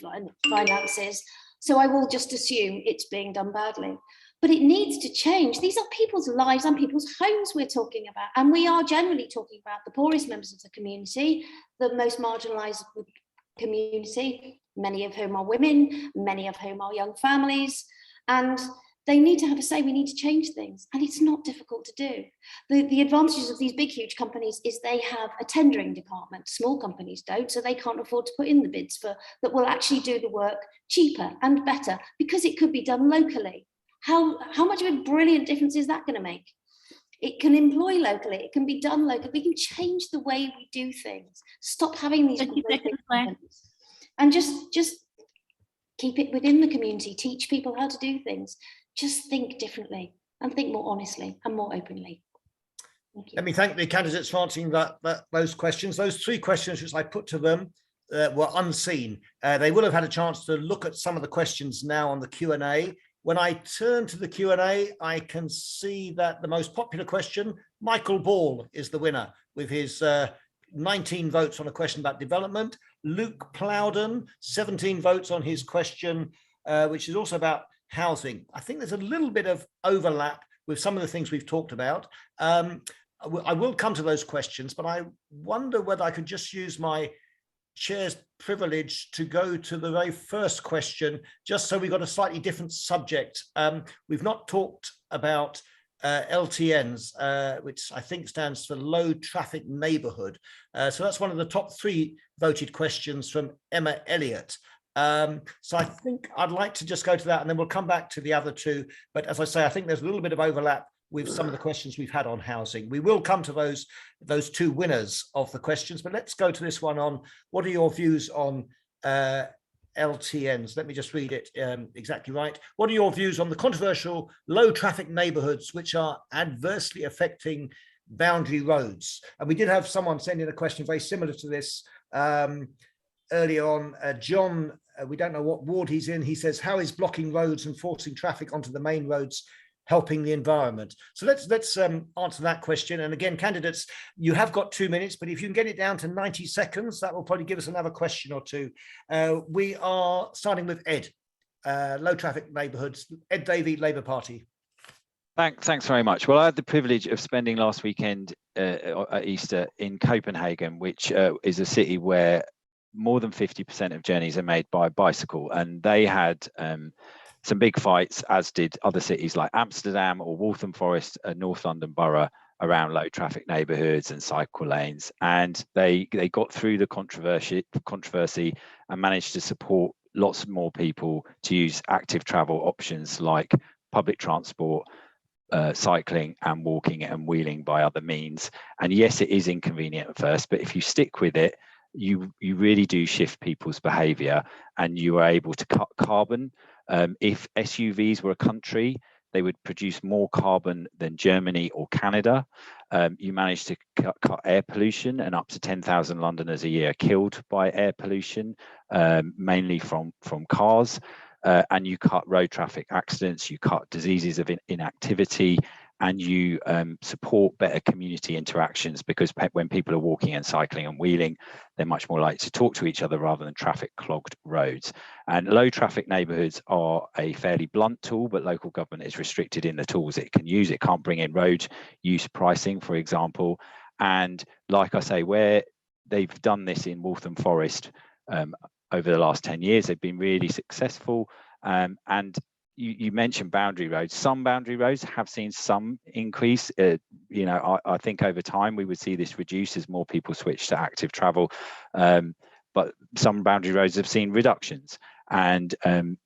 finances, so I will just assume it's being done badly. But it needs to change. These are people's lives and people's homes we're talking about, and we are generally talking about the poorest members of the community, the most marginalised community, many of whom are women, many of whom are young families, and they need to have a say. We need to change things, and it's not difficult to do. The advantages of these big, huge companies is they have a tendering department. Small companies don't, so they can't afford to put in the bids that will actually do the work cheaper and better, because it could be done locally. How much of a brilliant difference is that going to make? It can employ locally, it can be done locally. We can change the way we do things. Stop having these companies, and just keep it within the community. Teach people how to do things. Just think differently and think more honestly and more openly. Thank you. Let me thank the candidates for answering those questions. Those 3 questions which I put to them were unseen. They will have had a chance to look at some of the questions now on the Q&A. When I turn to the Q&A, I can see that the most popular question, Michael Ball is the winner with his 19 votes on a question about development. Luke Plowden, 17 votes on his question, which is also about housing. I think there's a little bit of overlap with some of the things we've talked about. I will come to those questions, but I wonder whether I could just use my chair's privilege to go to the very first question, just so we've got a slightly different subject. We've not talked about LTNs, which I think stands for low traffic neighborhood. So that's one of the top 3 voted questions from Emma Elliott. So I think I'd like to just go to that, and then we'll come back to the other 2. But as I say, I think there's a little bit of overlap with some of the questions we've had on housing. We will come to those 2 winners of the questions, but let's go to this one on what are your views on LTNs? Let me just read it exactly right. What are your views on the controversial low traffic neighborhoods which are adversely affecting boundary roads? And we did have someone send in a question very similar to this earlier on. John, we don't know what ward he's in. He says, how is blocking roads and forcing traffic onto the main roads helping the environment? So let's answer that question. And again, candidates, you have got 2 minutes, but if you can get it down to 90 seconds, that will probably give us another question or 2. We are starting with Ed, low traffic neighbourhoods. Ed Davie, Labour Party. Thanks very much. Well, I had the privilege of spending last weekend at Easter in Copenhagen, which is a city where more than 50% of journeys are made by bicycle, and they had some big fights, as did other cities like Amsterdam or Waltham Forest, North London Borough, around low traffic neighbourhoods and cycle lanes. And they got through the controversy and managed to support lots more people to use active travel options like public transport, cycling and walking and wheeling by other means. And yes, it is inconvenient at first, but if you stick with it, you really do shift people's behaviour, and you are able to cut carbon. If SUVs were a country, they would produce more carbon than Germany or Canada. You manage to cut air pollution, and up to 10,000 Londoners a year are killed by air pollution, mainly from cars. And you cut road traffic accidents, you cut diseases of inactivity, and you support better community interactions, because when people are walking and cycling and wheeling, they're much more likely to talk to each other rather than traffic clogged roads. And low traffic neighbourhoods are a fairly blunt tool, but local government is restricted in the tools it can use. It can't bring in road use pricing, for example. And like I say, where they've done this in Waltham Forest over the last 10 years, they've been really successful. And you mentioned boundary roads. Some boundary roads have seen some increase. I think over time we would see this reduce as more people switch to active travel. But some boundary roads have seen reductions. And the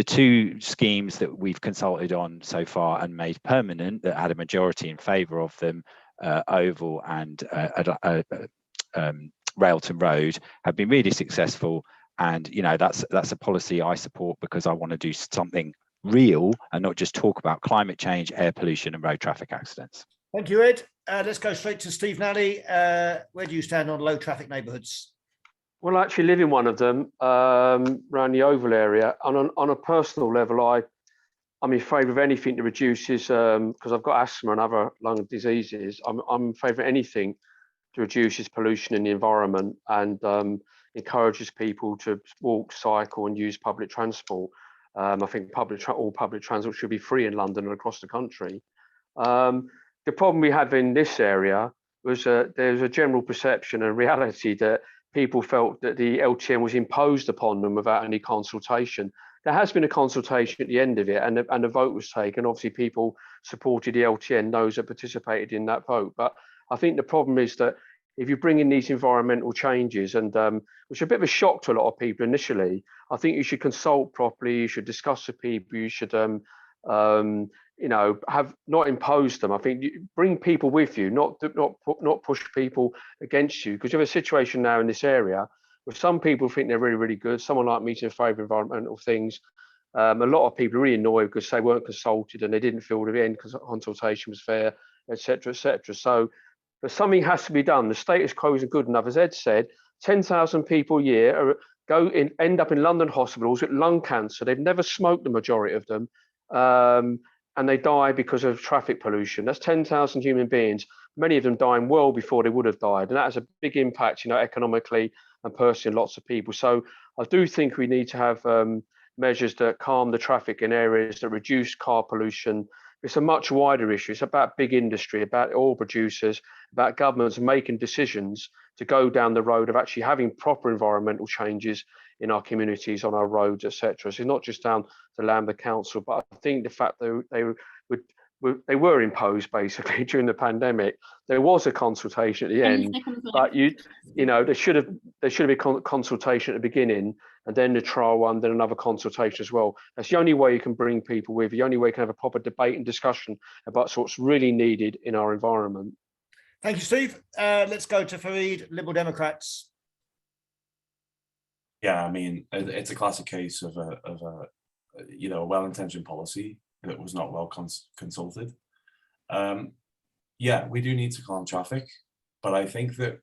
two schemes that we've consulted on so far and made permanent, that had a majority in favour of them, Oval and Railton Road, have been really successful. And that's a policy I support, because I want to do something real and not just talk about climate change, air pollution and road traffic accidents. Thank you, Ed. let's go straight to Steve Nally. Where do you stand on low traffic neighbourhoods? Well, I actually live in one of them, around the Oval area. And on a personal level, I'm in favour of anything that reduces, because I've got asthma and other lung diseases. I'm in favour of anything that reduces pollution in the environment and encourages people to walk, cycle, and use public transport. I think all public transport should be free in London and across the country. The problem we have in this area was there's a general perception and reality that people felt that the LTN was imposed upon them without any consultation. There has been a consultation at the end of it, and a vote was taken. Obviously, people supported the LTN, those that participated in that vote. But I think the problem is that if you bring in these environmental changes, and which are a bit of a shock to a lot of people initially, I think you should consult properly. You should discuss with people. You should, have not impose them. I think you bring people with you, not push people against you. Because you have a situation now in this area where some people think they're really, really good. Someone like me in favour of environmental things. A lot of people are really annoyed because they weren't consulted and they didn't feel the end consultation was fair, etc., etc. So, but something has to be done. The status quo isn't good enough. As Ed said, 10,000 people a year end up in London hospitals with lung cancer. They've never smoked, the majority of them, and they die because of traffic pollution. That's 10,000 human beings, many of them dying well before they would have died. And that has a big impact, economically and personally, lots of people. So I do think we need to have measures that calm the traffic in areas that reduce car pollution. It's a much wider issue. It's about big industry, about oil producers, about governments making decisions to go down the road of actually having proper environmental changes in our communities, on our roads, etc. So it's not just down to Lambeth Council, but I think the fact that they were imposed basically during the pandemic. There was a consultation at the end, but there should have been consultation at the beginning, and then the trial one, then another consultation as well. That's the only way you can bring people with. The only way you can have a proper debate and discussion about what's really needed in our environment. Thank you, Steve. Let's go to Fareed, Liberal Democrats. Yeah, I mean, it's a classic case of a well-intentioned policy that was not well consulted. Yeah, we do need to calm traffic, but I think that,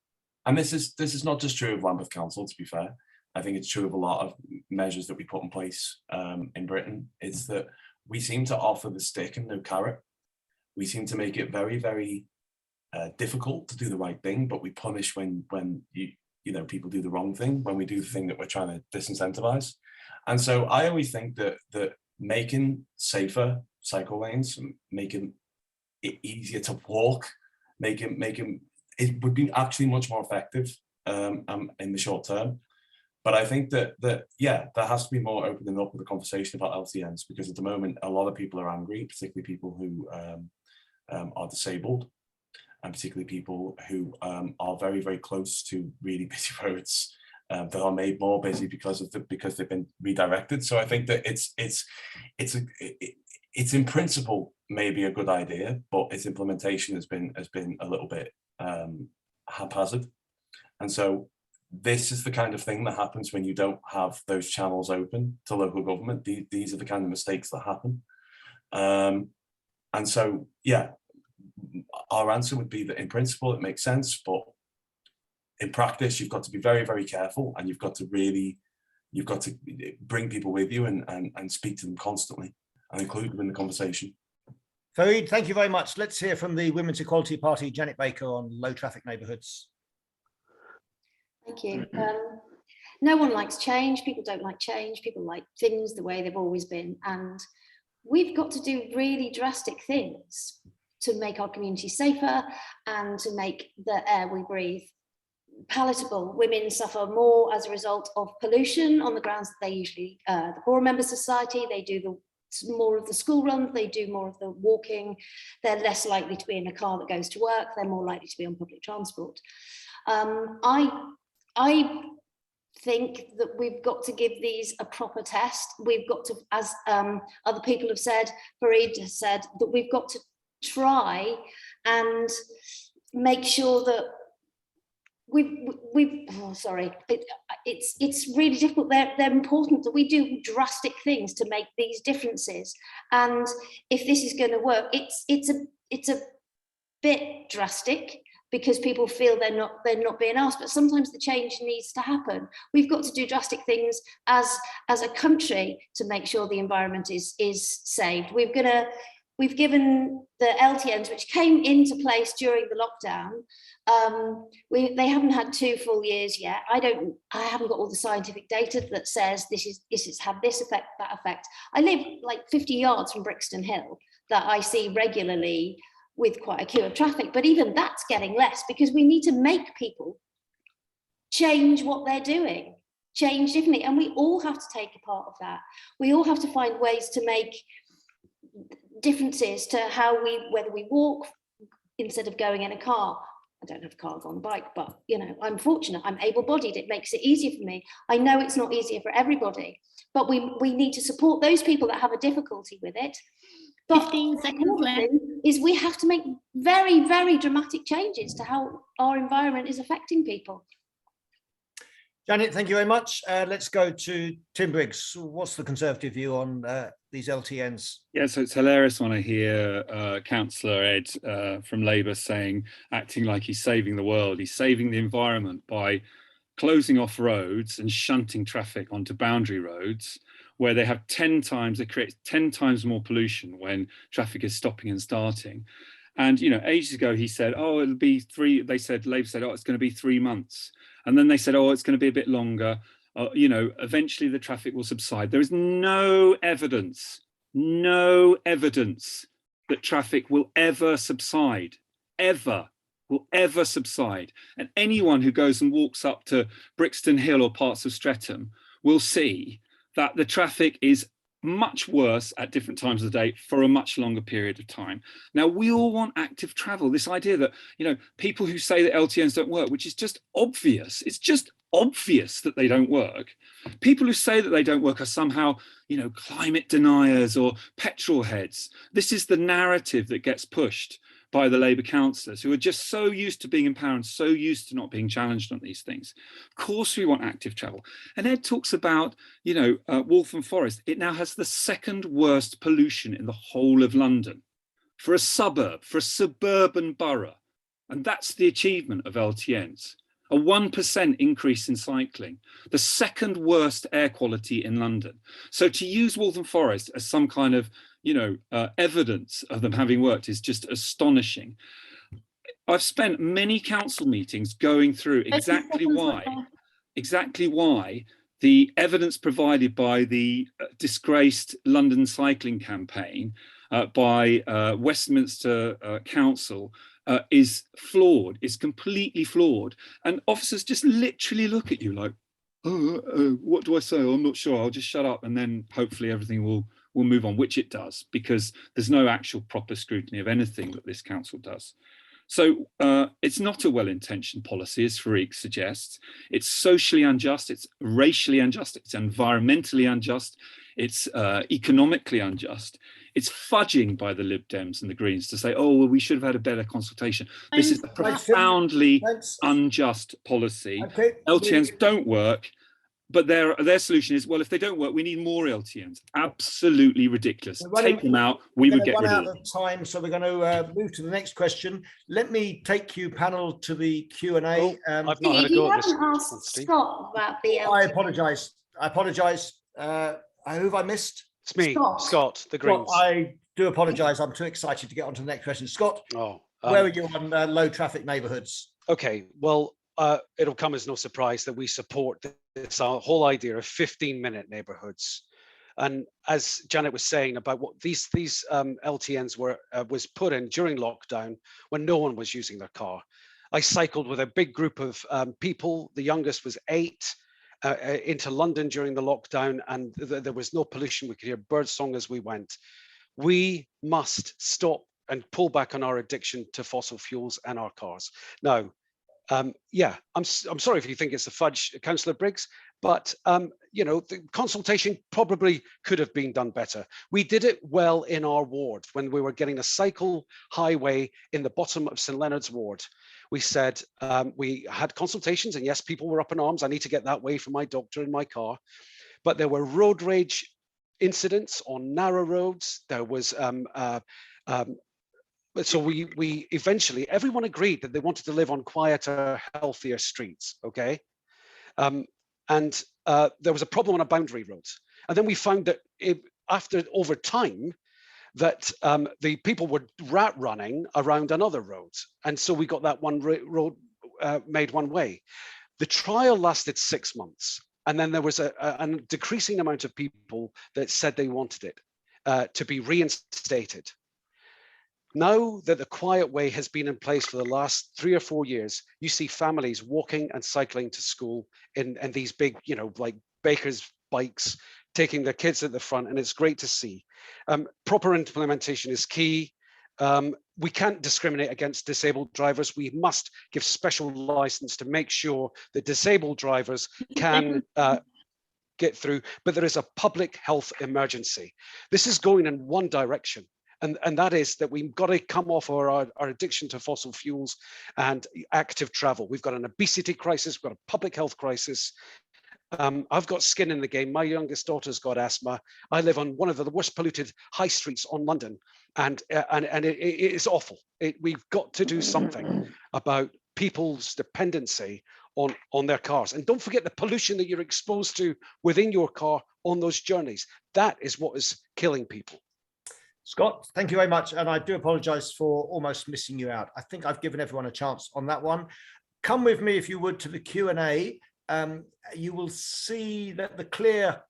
and this is not just true of Lambeth Council, to be fair. I think it's true of a lot of measures that we put in place in Britain. It's that we seem to offer the stick and no carrot. We seem to make it very, very difficult to do the right thing, but we punish when people do the wrong thing, when we do the thing that we're trying to disincentivize. And so I always think that making safer cycle lanes, making it easier to walk, it would be actually much more effective in the short term. But I think that there has to be more opening up with the conversation about LTNs, because at the moment a lot of people are angry, particularly people who are disabled, and particularly people who are very, very close to really busy roads that are made more busy because they've been redirected. So I think that it's in principle maybe a good idea, but its implementation has been a little bit haphazard. And so this is the kind of thing that happens when you don't have those channels open to local government. These are the kind of mistakes that happen. And so, yeah, our answer would be that in principle it makes sense, but in practice you've got to be very, very careful, and you've got to bring people with you and speak to them constantly and include them in the conversation. Fareed, thank you very much. Let's hear from the Women's Equality Party, Janet Baker, on low traffic neighbourhoods. Thank you. No one likes change. People don't like change. People like things the way they've always been. And we've got to do really drastic things to make our community safer and to make the air we breathe palatable. Women suffer more as a result of pollution on the grounds that they usually, the poorer members of society, they do more of the school runs, they do more of the walking, they're less likely to be in a car that goes to work, they're more likely to be on public transport. I think that we've got to give these a proper test. We've got to, as other people have said, Fareed has said, that we've got to try and make sure that it's really difficult. They're important that we do drastic things to make these differences. And if this is going to work, it's a bit drastic because people feel they're not being asked, but sometimes the change needs to happen. We've got to do drastic things as a country to make sure the environment is saved. We've given the LTNs, which came into place during the lockdown, they haven't had 2 full years yet. I haven't got all the scientific data that says this is had this effect, that effect. I live like 50 yards from Brixton Hill that I see regularly with quite a queue of traffic, but even that's getting less because we need to make people change what they're doing, change differently, and we all have to take a part of that. We all have to find ways to make differences to whether we walk instead of going in a car. I don't have a car, I go on a bike, but I'm fortunate, I'm able-bodied, it makes it easier for me. I know it's not easier for everybody, but we need to support those people that have a difficulty with it. But 15 seconds left. Is we have to make very, very dramatic changes to how our environment is affecting people. Janet, thank you very much. Let's go to Tim Briggs. What's the Conservative view on these LTNs? Yeah, so it's hilarious when I hear Councillor Ed from Labour acting like he's saving the world. He's saving the environment by closing off roads and shunting traffic onto boundary roads, where they have 10 times, it creates 10 times more pollution when traffic is stopping and starting. And, ages ago he said, oh, it'll be 3, Labour said, oh, it's going to be 3 months. And then they said, oh, it's going to be a bit longer. Eventually the traffic will subside. There is no evidence that traffic will ever subside, will ever subside. And anyone who goes and walks up to Brixton Hill or parts of Streatham will see that the traffic is much worse at different times of the day for a much longer period of time. Now, we all want active travel. This idea that, people who say that LTNs don't work, which is just obvious. It's just obvious that they don't work. People who say that they don't work are somehow, climate deniers or petrol heads. This is the narrative that gets pushed by the Labour councillors who are just so used to being in power and so used to not being challenged on these things. Of course we want active travel. And Ed talks about, Waltham Forest. It now has the 2nd worst pollution in the whole of London for a suburban borough. And that's the achievement of LTNs. A 1% increase in cycling, the 2nd worst air quality in London. So to use Waltham Forest as some kind of evidence of them having worked is just astonishing. I've spent many council meetings going through exactly why the evidence provided by the disgraced London cycling campaign by Westminster Council is flawed, is completely flawed. And officers just literally look at you like, what do I say? I'm not sure. I'll just shut up and then hopefully everything will move on, which it does, because there's no actual proper scrutiny of anything that this council does. So it's not a well-intentioned policy, as Farik suggests. It's socially unjust, it's racially unjust, it's environmentally unjust, it's economically unjust. It's fudging by the Lib Dems and the Greens to say, oh, well, we should have had a better consultation. This is a profoundly unjust policy. Okay. LTNs don't work. But their solution is, well, if they don't work, we need more LTNs. Absolutely ridiculous. Take them out. We would get rid of them. We're out of time, so we're going to move to the next question. Let me take you, panel, to the Q&A. I've not had a go at this. You haven't asked Scott about the LTN. I apologise. Who have I missed? It's me, Scott, the Greens. I do apologise. I'm too excited to get on to the next question. Scott, where are you on low traffic neighbourhoods? Okay, well, it'll come as no surprise that we support this whole idea of 15-minute neighborhoods. And as Janet was saying about what these LTNs was put in during lockdown when no one was using their car. I cycled with a big group of people. The youngest was 8 into London during the lockdown, and there was no pollution. We could hear birdsong as we went. We must stop and pull back on our addiction to fossil fuels and our cars. Now, yeah, I'm sorry if you think it's a fudge, Councillor Briggs, but the consultation probably could have been done better. We did it well in our ward when we were getting a cycle highway in the bottom of St Leonard's ward. We said we had consultations, and yes, people were up in arms. I need to get that way for my doctor in my car, but there were road rage incidents on narrow roads. There was But so we eventually, everyone agreed that they wanted to live on quieter, healthier streets, okay? And there was a problem on our boundary roads. And then we found that over time, that the people were rat running around another road. And so we got that one road made one way. The trial lasted 6 months. And then there was a decreasing amount of people that said they wanted it to be reinstated. Now that the quiet way has been in place for the last 3 or 4 years, you see families walking and cycling to school in these big, like bakers' bikes, taking their kids at the front, and it's great to see. Proper implementation is key. We can't discriminate against disabled drivers. We must give special license to make sure that disabled drivers can get through, but there is a public health emergency. This is going in one direction. And that is that we've got to come off our addiction to fossil fuels and active travel. We've got an obesity crisis, we've got a public health crisis. I've got skin in the game. My youngest daughter's got asthma. I live on one of the worst polluted high streets on London, and it is awful. We've got to do something about people's dependency on their cars. And don't forget the pollution that you're exposed to within your car on those journeys. That is what is killing people. Scott, thank you very much. And I do apologize for almost missing you out. I think I've given everyone a chance on that one. Come with me, if you would, to the Q&A. You will see that the clear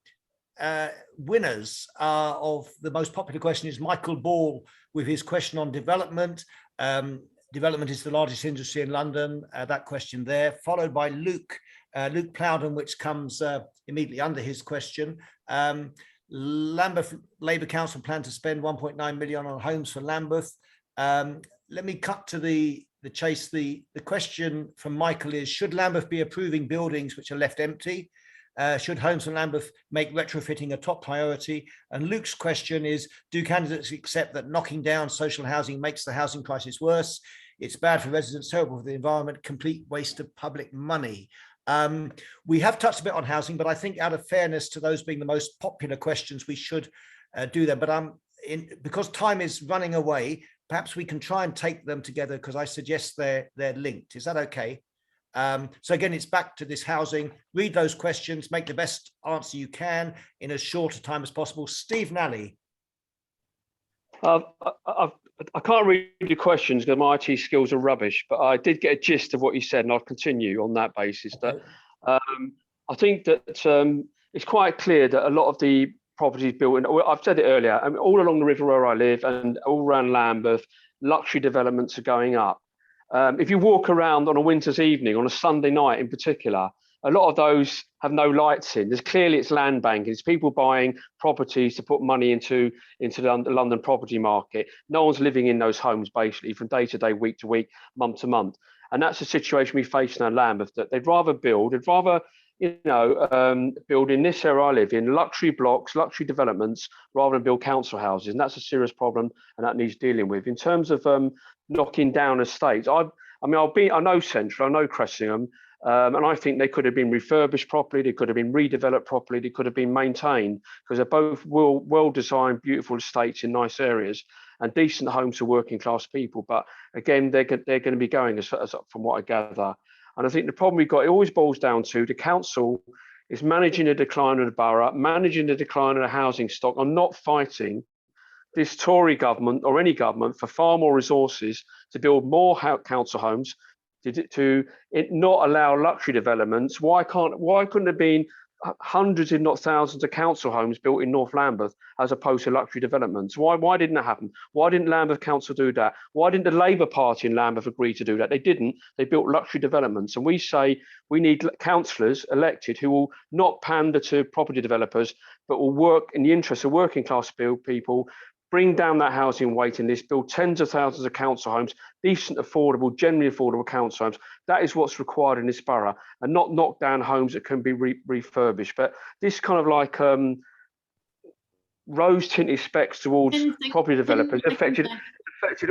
winners of the most popular question is Michael Ball with his question on development. Development is the largest industry in London, that question there, followed by Luke Plowden, which comes immediately under his question. Lambeth Labour Council plan to spend 1.9 million on homes for Lambeth. Let me cut to the chase. The question from Michael is, should Lambeth be approving buildings which are left empty? Should Homes for Lambeth make retrofitting a top priority? And Luke's question is, do candidates accept that knocking down social housing makes the housing crisis worse? It's bad for residents, terrible for the environment, complete waste of public money. We have touched a bit on housing, but I think out of fairness to those being the most popular questions, we should do them. But because time is running away, perhaps we can try and take them together, because I suggest they're linked. Is that okay? So again, it's back to this housing. Read those questions, make the best answer you can in as short a time as possible. Steve Nally. I can't read your questions because my IT skills are rubbish, but I did get a gist of what you said, and I'll continue on that basis. That I think that it's quite clear that a lot of the properties built in, I've said it earlier, I mean, all along the river where I live and all around Lambeth, luxury developments are going up. If you walk around on a winter's evening, on a Sunday night in particular, a lot of those have no lights in. It's land banking. It's people buying properties to put money into the London property market. No one's living in those homes basically from day to day, week to week, month to month. And that's the situation we face in our Lambeth, that they'd rather build in this area I live in, luxury blocks, luxury developments, rather than build council houses. And that's a serious problem, and that needs dealing with. In terms of knocking down estates, I know Central, I know Cressingham, and I think they could have been refurbished properly, they could have been redeveloped properly, they could have been maintained, because they're both well-designed, beautiful estates in nice areas and decent homes for working class people. But again, they're going to be going as from what I gather. And I think the problem we've got, it always boils down to the council is managing the decline of the borough, managing the decline of the housing stock, and not fighting this Tory government or any government for far more resources to build more council homes, to not allow luxury developments. Why couldn't there have been hundreds, if not thousands, of council homes built in North Lambeth as opposed to luxury developments? Why didn't that happen? Why didn't Lambeth Council do that? Why didn't the Labour Party in Lambeth agree to do that? They didn't. They built luxury developments. And we say we need councillors elected who will not pander to property developers, but will work in the interests of working class people, bring down that housing waiting list, build tens of thousands of council homes, decent, affordable, generally affordable council homes. That is what's required in this borough, and not knock down homes that can be refurbished. But this kind of like rose-tinted specs towards property developers affected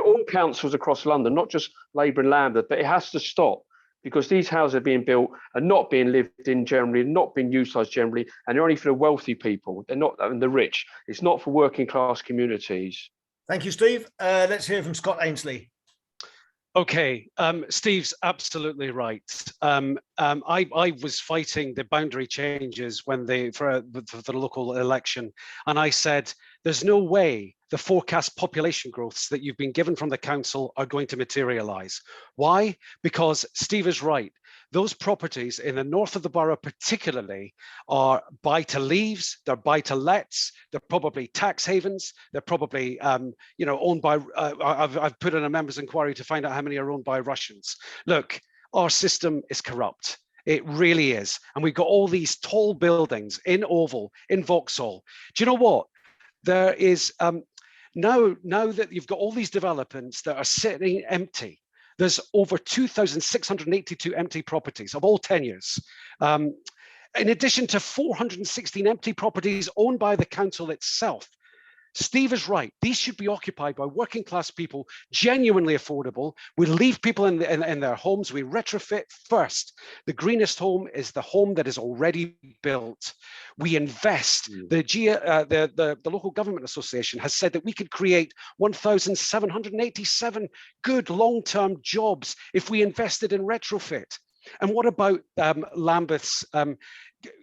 all councils across London, not just Labour and Lambeth. But it has to stop, because these houses are being built and not being lived in generally, not being utilised generally, and they're only for the wealthy people. They're not, and the rich. It's not for working class communities. Thank you, Steve. Let's hear from Scott Ainslie. Okay, Steve's absolutely right. I was fighting the boundary changes when for the local election, and I said, there's no way the forecast population growths that you've been given from the council are going to materialise. Why? Because Steve is right. Those properties in the north of the borough particularly are buy-to-leaves, they're buy-to-lets, they're probably tax havens, they're probably owned by, I've put in a members' inquiry to find out how many are owned by Russians. Look, our system is corrupt. It really is. And we've got all these tall buildings in Oval, in Vauxhall. Do you know what? There is, now that you've got all these developments that are sitting empty, there's over 2,682 empty properties of all tenures. In addition to 416 empty properties owned by the council itself. Steve is right. These should be occupied by working class people, genuinely affordable. We leave people in their homes. We retrofit first. The greenest home is the home that is already built. We invest. The local government association has said that we could create 1,787 good long-term jobs if we invested in retrofit. And what about Lambeth's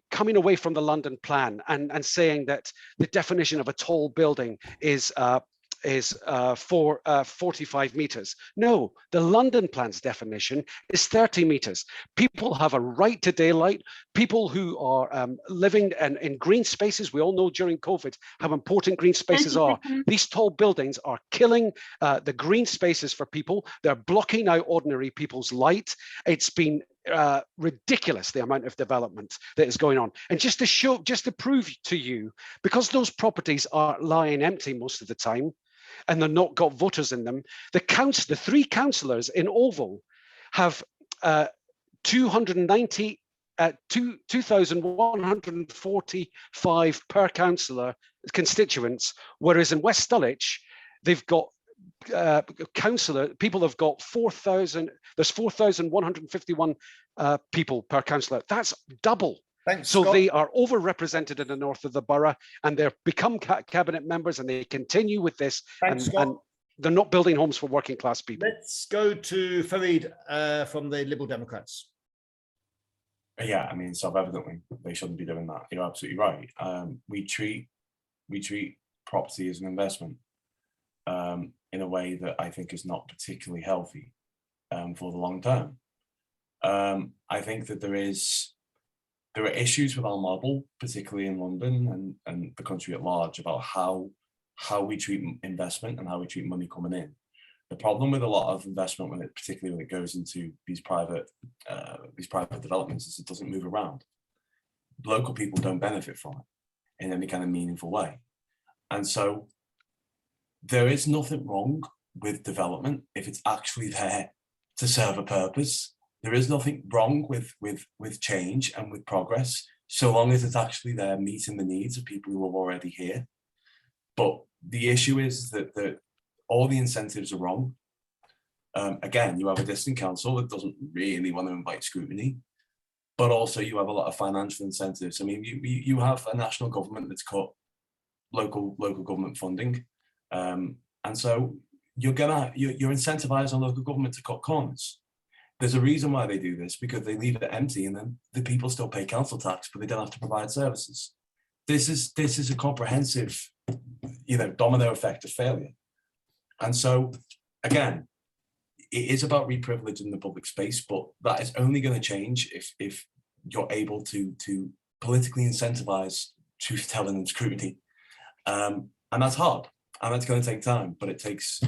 coming away from the London plan and saying that the definition of a tall building is 45 meters? No, the London plan's definition is 30 meters. People have a right to daylight. People who are living in green spaces, we all know during COVID how important green spaces are. These tall buildings are killing the green spaces for people. They're blocking out ordinary people's light. It's been ridiculous the amount of development that is going on. And just to prove to you, because those properties are lying empty most of the time and they're not got voters in them, the three councillors in Oval have 2,145 per councillor constituents, whereas in West Dulwich they've got people have got 4,000. There's 4,151 people per councillor. That's double. Thanks, so Scott. They are overrepresented in the north of the borough, and they've become cabinet members, and they continue with this. Thanks, and they're not building homes for working class people. Let's go to Farid from the Liberal Democrats. Yeah, I mean, self-evidently, they shouldn't be doing that. You're absolutely right. We treat property as an investment. In a way that I think is not particularly healthy for the long term. I think that there are issues with our model, particularly in London and the country at large, about how we treat investment and how we treat money coming in. The problem with a lot of investment, particularly when it goes into these private developments, is it doesn't move around. Local people don't benefit from it in any kind of meaningful way, and so there is nothing wrong with development if it's actually there to serve a purpose. There is nothing wrong with change and with progress, so long as it's actually there meeting the needs of people who are already here. But the issue is that all the incentives are wrong. Again, you have a distant council that doesn't really want to invite scrutiny, but also you have a lot of financial incentives. I mean, you have a national government that's cut local government funding. And so you're incentivized on local government to cut corners. There's a reason why they do this, because they leave it empty and then the people still pay council tax, but they don't have to provide services. This is a comprehensive, domino effect of failure. And so again, it is about reprivileging the public space, but that is only going to change if you're able to politically incentivize truth telling and scrutiny. And that's hard. And that's going to take time, but it takes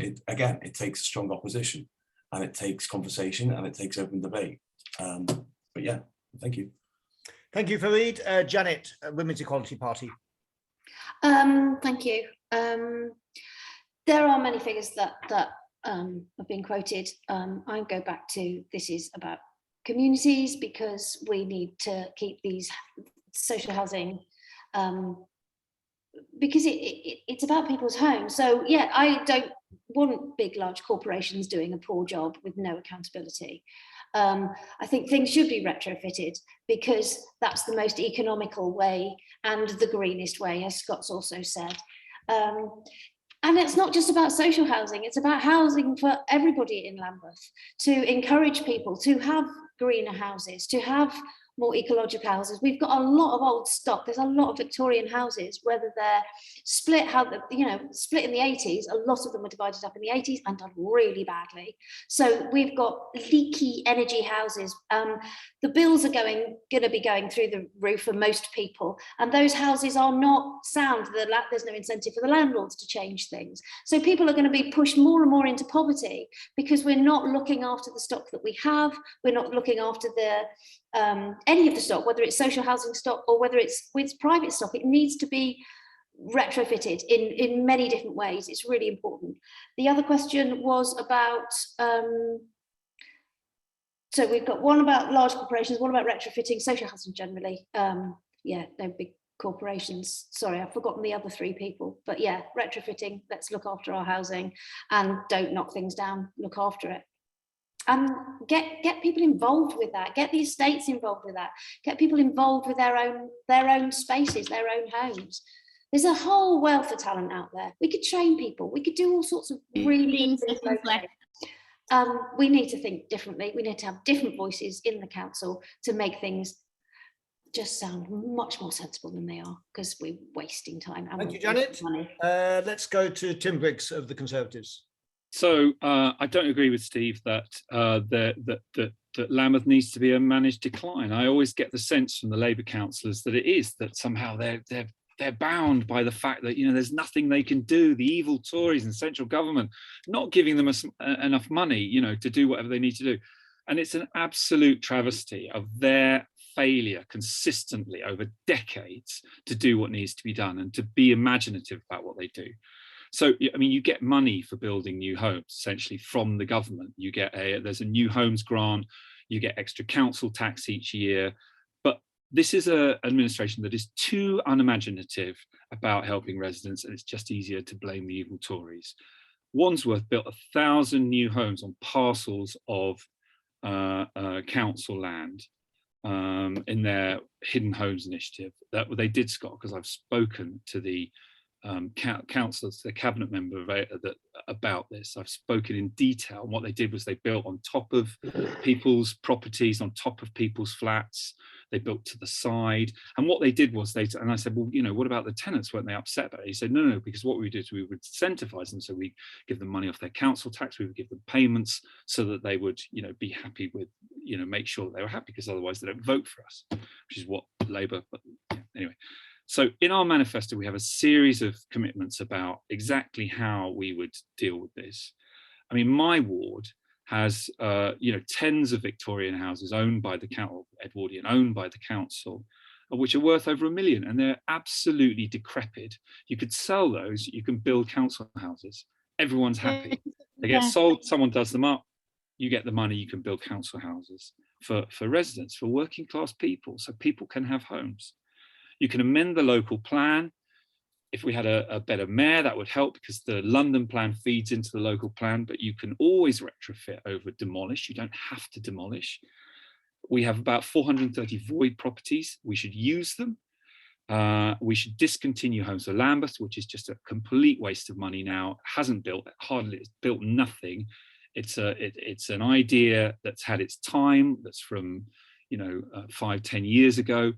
strong opposition, and it takes conversation, and it takes open debate. But yeah, thank you. Thank you, Farid. Janet, Women's Equality Party. Thank you. There are many figures that have been quoted. I go back to, this is about communities, because we need to keep these social housing because it's about people's homes. So yeah, I don't want big, large corporations doing a poor job with no accountability. I think things should be retrofitted because that's the most economical way and the greenest way, as Scott's also said. And it's not just about social housing, it's about housing for everybody in Lambeth, to encourage people to have greener houses, to have more ecological houses. We've got a lot of old stock. There's a lot of Victorian houses, whether they're split, split in the 80s. A lot of them were divided up in the 80s and done really badly. So we've got leaky energy houses. The bills are going to be going through the roof for most people, and those houses are not sound. There's no incentive for the landlords to change things. So people are going to be pushed more and more into poverty because we're not looking after the stock that we have. We're not looking after any of the stock, whether it's social housing stock or whether it's private stock. It needs to be retrofitted in many different ways. It's really important. The other question was about, so we've got one about large corporations, one about retrofitting, social housing generally. Yeah, no big corporations. Sorry, I've forgotten the other three people, but yeah, retrofitting, let's look after our housing and don't knock things down, look after it. And get people involved with that, get the estates involved with that, get people involved with their own spaces, their own homes. There's a whole wealth of talent out there. We could train people, we could do all sorts of really good things. We need to think differently. We need to have different voices in the council to make things just sound much more sensible than they are, because we're wasting time. Thank you, Janet. Let's go to Tim Briggs of the Conservatives. So I don't agree with Steve that that Lambeth needs to be a managed decline. I always get the sense from the Labour councillors that it is, that somehow they're bound by the fact that, you know, there's nothing they can do. The evil Tories and central government not giving them enough money, you know, to do whatever they need to do. And it's an absolute travesty of their failure consistently over decades to do what needs to be done and to be imaginative about what they do. So, I mean, you get money for building new homes, essentially, from the government. You get there's a new homes grant, you get extra council tax each year. But this is an administration that is too unimaginative about helping residents, and it's just easier to blame the evil Tories. Wandsworth built 1,000 new homes on parcels of council land in their hidden homes initiative. That they did, Scott, because I've spoken to the councillors, the cabinet member about this. I've spoken in detail. And what they did was they built on top of people's properties, on top of people's flats. They built to the side. And what they did was and I said, well, you know, what about the tenants? Weren't they upset about it? He said, no, because what we would do is we would incentivize them. So we give them money off their council tax. We would give them payments so that they would, you know, be happy with, you know, make sure that they were happy, because otherwise they don't vote for us, which is what Labour, but yeah, anyway. So in our manifesto, we have a series of commitments about exactly how we would deal with this. I mean, my ward has, you know, tens of Victorian houses owned by the council, Edwardian, owned by the council, which are worth over £1 million, and they're absolutely decrepit. You could sell those, you can build council houses. Everyone's happy. They get sold, someone does them up, you get the money, you can build council houses for residents, for working class people, so people can have homes. You can amend the local plan. If we had a better mayor, that would help, because the London plan feeds into the local plan, but you can always retrofit over demolish. You don't have to demolish. We have about 430 void properties. We should use them. We should discontinue Homes for Lambeth, which is just a complete waste of money now. Hasn't built, it's built nothing. It's an idea that's had its time, that's from, you know, 5-10 years ago,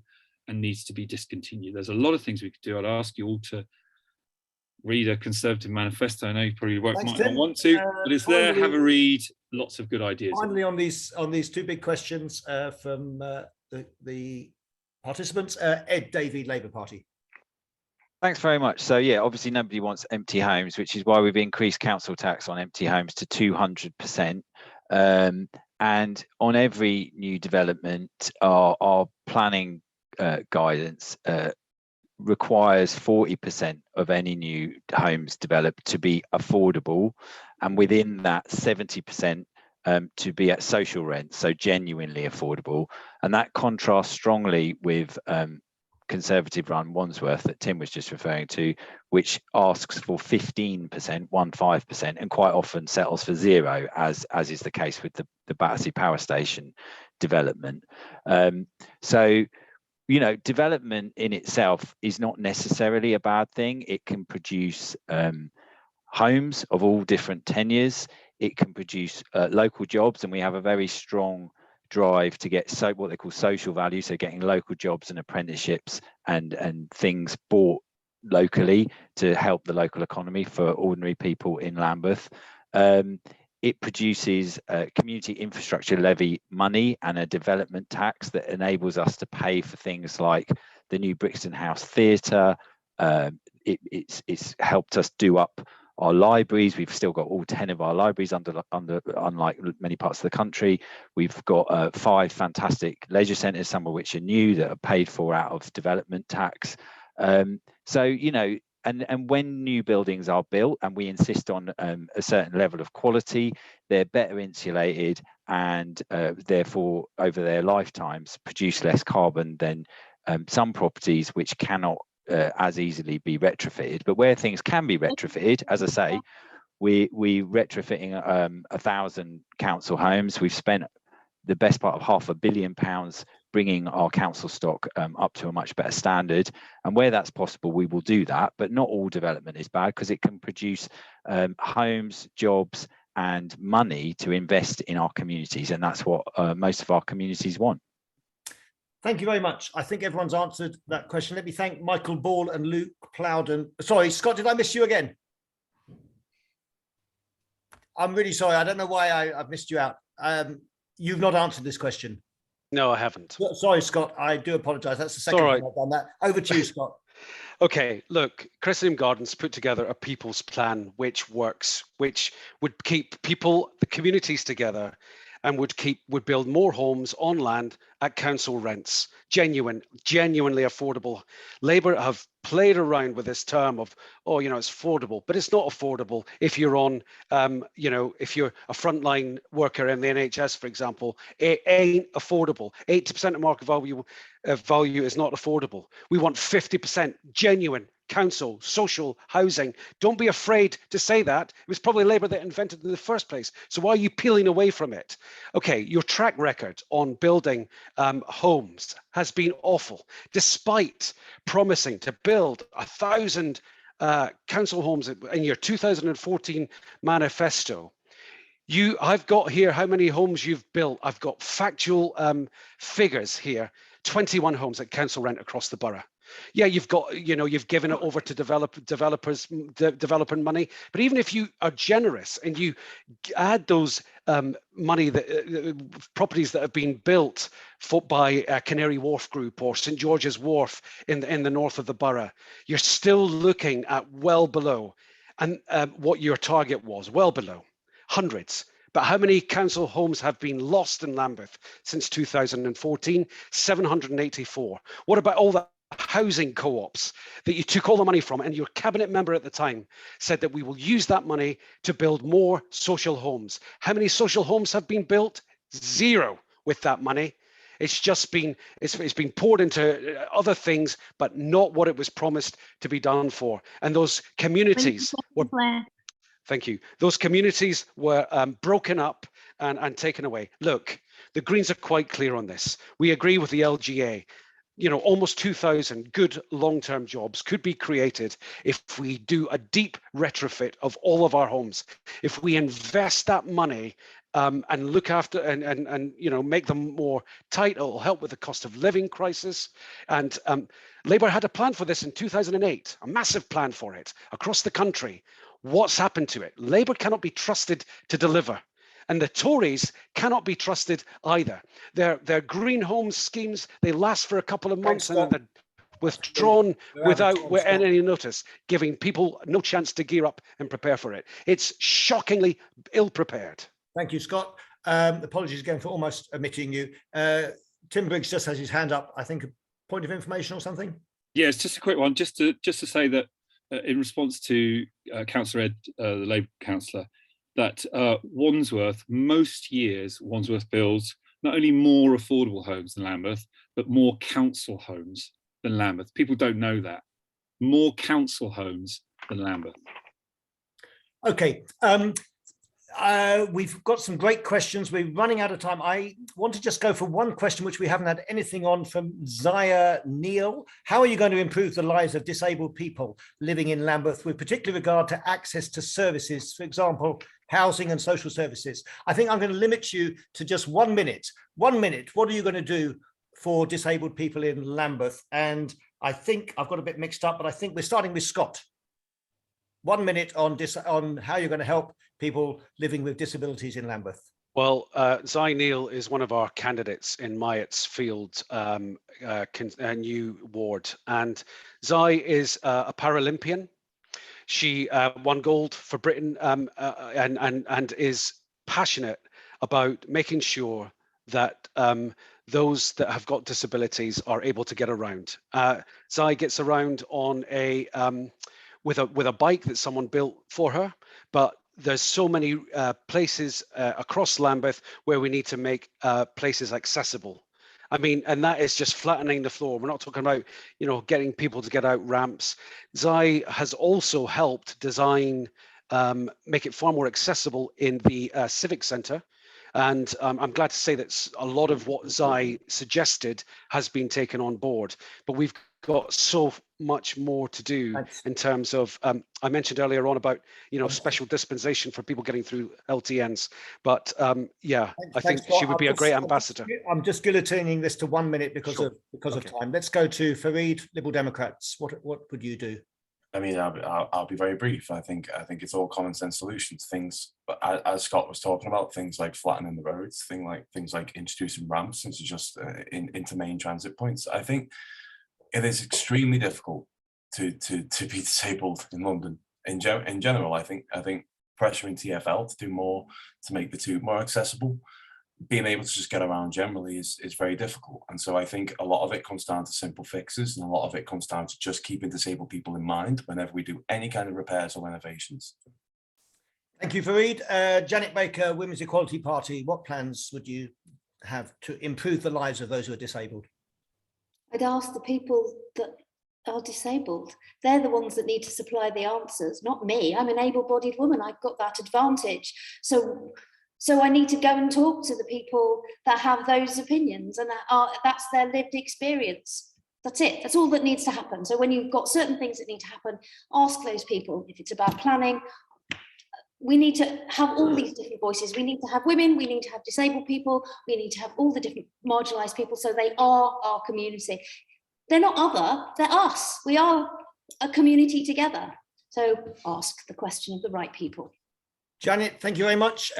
and needs to be discontinued. There's a lot of things we could do. I'd ask you all to read a Conservative manifesto. I know you probably might not want to, but it's there. Have a read. Lots of good ideas. Finally, on these two big questions from the participants, Ed Davie, Labour Party. Thanks very much. So yeah, obviously nobody wants empty homes, which is why we've increased council tax on empty homes to 200%. And on every new development, our planning guidance requires 40% of any new homes developed to be affordable, and within that 70% to be at social rent, so genuinely affordable. And that contrasts strongly with Conservative run Wandsworth that Tim was just referring to, which asks for 15%, and quite often settles for zero, as is the case with the Battersea Power Station development. So, you know, development in itself is not necessarily a bad thing. It can produce homes of all different tenures. It can produce local jobs, and we have a very strong drive to get what they call social value, so getting local jobs and apprenticeships and things bought locally to help the local economy for ordinary people in Lambeth. It produces community infrastructure levy money and a development tax that enables us to pay for things like the new Brixton House Theatre. It's helped us do up our libraries. We've still got all 10 of our libraries unlike many parts of the country. We've got 5 fantastic leisure centres, some of which are new, that are paid for out of development tax. So, you know, and when new buildings are built, and we insist on a certain level of quality, they're better insulated and therefore over their lifetimes produce less carbon than some properties which cannot as easily be retrofitted. But where things can be retrofitted, as I say, we retrofitting 1,000 council homes. We've spent the best part of £500 million bringing our council stock up to a much better standard, and where that's possible we will do that. But not all development is bad, because it can produce homes, jobs and money to invest in our communities, and that's what most of our communities want. Thank you very much. I think everyone's answered that question. Let me thank Michael Ball and Luke Plowden. Sorry, Scott, did I miss you again? I'm really sorry. I don't know why I've missed you out. You've not answered this question. No, I haven't. Sorry, Scott. I do apologise. That's the second time I've done that. Over to you, Scott. Okay, look, Cressingham Gardens put together a people's plan which works, which would keep people, the communities together, and would build more homes on land at council rents, genuinely affordable. Labour have played around with this term of, oh, you know, it's affordable, but it's not affordable if you're on, you know, if you're a frontline worker in the NHS, for example. It ain't affordable. 80% of market value is not affordable. We want 50% genuine council, social housing. Don't be afraid to say that. It was probably Labour that invented it in the first place. So why are you peeling away from it? Okay, your track record on building homes has been awful, despite promising to build 1,000 council homes in your 2014 manifesto. I've got here how many homes you've built. I've got factual figures here. 21 homes at council rent across the borough. Yeah, you've got, you know, you've given it over to developers, developing money. But even if you are generous and you add those money, properties that have been built by Canary Wharf Group or St George's Wharf in the north of the borough, you're still looking at well below and what your target was, well below, hundreds. But how many council homes have been lost in Lambeth since 2014? 784. What about all the housing co-ops that you took all the money from, and your cabinet member at the time said that we will use that money to build more social homes? How many social homes have been built? 0 with that money. It's just been, it's been poured into other things, but not what it was promised to be done for. And those communities were, thank you, those communities were broken up and taken away. Look, the Greens are quite clear on this. We agree with the LGA. You know, almost 2,000 good long-term jobs could be created if we do a deep retrofit of all of our homes. If we invest that money and look after and you know, make them more tight, it'll help with the cost of living crisis. And Labour had a plan for this in 2008, a massive plan for it across the country. What's happened to it? Labour cannot be trusted to deliver. And the Tories cannot be trusted either. Their green homes schemes, they last for a couple of months and then they're withdrawn without any notice, giving people no chance to gear up and prepare for it. It's shockingly ill-prepared. Thank you, Scott. Apologies again for almost omitting you. Tim Briggs just has his hand up. I think a point of information or something. Yeah, it's just a quick one, just to say that in response to Councillor Ed, the Labour councillor, that Wandsworth, most years, Wandsworth builds not only more affordable homes than Lambeth, but more council homes than Lambeth. People don't know that. More council homes than Lambeth. Okay. We've got some great questions. We're running out of time. I want to just go for one question, which we haven't had anything on, from Zaya Neal. How are you going to improve the lives of disabled people living in Lambeth, with particular regard to access to services, for example, housing and social services? I think I'm going to limit you to just 1 minute. 1 minute. What are you going to do for disabled people in Lambeth? And I think I've got a bit mixed up, but I think we're starting with Scott. 1 minute on how you're going to help people living with disabilities in Lambeth. Well, Zai Neal is one of our candidates in Myatt's Field new ward, and Zai is a Paralympian. She won gold for Britain and is passionate about making sure that those that have got disabilities are able to get around. Zai gets around on a with a bike that someone built for her, but there's so many places across Lambeth where we need to make places accessible. I mean, and that is just flattening the floor. We're not talking about, you know, getting people to get out ramps. Zai has also helped design, make it far more accessible in the Civic Centre. And I'm glad to say that a lot of what Zai suggested has been taken on board, but we've got so much more to do. Thanks. In terms of, I mentioned earlier on about, you know, special dispensation for people getting through LTNs, but yeah, I think she would be a great ambassador. I'm just guillotining this to 1 minute because Sure. of time. Let's go to Fareed, Liberal Democrats. What would you do? I mean, I'll be very brief. I think it's all common sense solutions. Things, as Scott was talking about, things like flattening the roads, things like introducing ramps into just into main transit points. I think it is extremely difficult to be disabled in London in general. I think pressuring TfL to do more to make the tube more accessible, being able to just get around generally is very difficult. And so I think a lot of it comes down to simple fixes, and a lot of it comes down to just keeping disabled people in mind whenever we do any kind of repairs or renovations. Thank you, Fareed. Janet Baker, Women's Equality Party, what plans would you have to improve the lives of those who are disabled? I'd ask the people that are disabled. They're the ones that need to supply the answers, not me. I'm an able-bodied woman. I've got that advantage. So I need to go and talk to the people that have those opinions, and that's their lived experience. That's it. That's all that needs to happen. So when you've got certain things that need to happen, ask those people. If it's about planning, we need to have all these different voices. We need to have women, we need to have disabled people, we need to have all the different marginalised people, so they are our community. They're not other, they're us. We are a community together. So ask the question of the right people. Janet, thank you very much.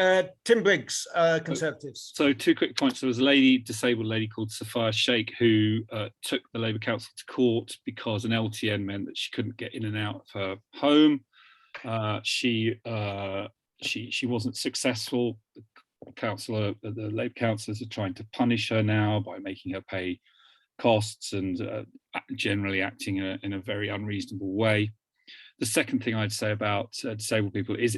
Tim Briggs, Conservatives. So 2 quick points. There was a disabled lady called Sophia Sheikh who took the Labour Council to court because an LTN meant that she couldn't get in and out of her home. She wasn't successful. The Labour councillors are trying to punish her now by making her pay costs and generally acting in a very unreasonable way. The second thing I'd say about disabled people is,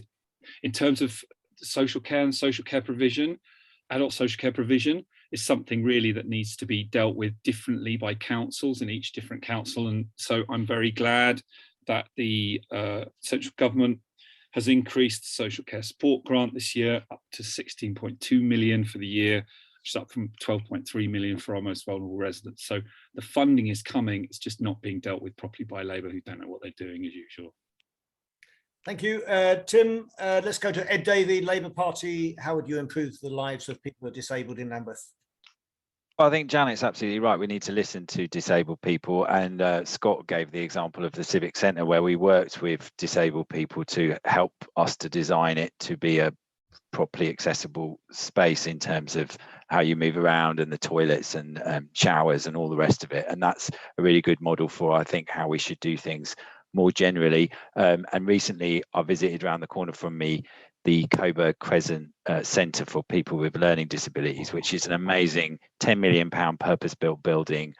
in terms of social care and social care provision, adult social care provision is something really that needs to be dealt with differently by councils in each different council. And so I'm very glad that the central government has increased the social care support grant this year up to 16.2 million for the year, which is up from 12.3 million for our most vulnerable residents. So the funding is coming, it's just not being dealt with properly by Labour, who don't know what they're doing as usual. Thank you. Tim, let's go to Ed Davie, Labour Party. How would you improve the lives of people who are disabled in Lambeth? I think Janet's absolutely right. We need to listen to disabled people, and Scott gave the example of the Civic Centre where we worked with disabled people to help us to design it to be a properly accessible space in terms of how you move around and the toilets and showers and all the rest of it. And that's a really good model for, I think, how we should do things more generally. And recently I visited around the corner from me the Coburg Crescent Centre for People with Learning Disabilities, which is an amazing £10 million purpose-built building,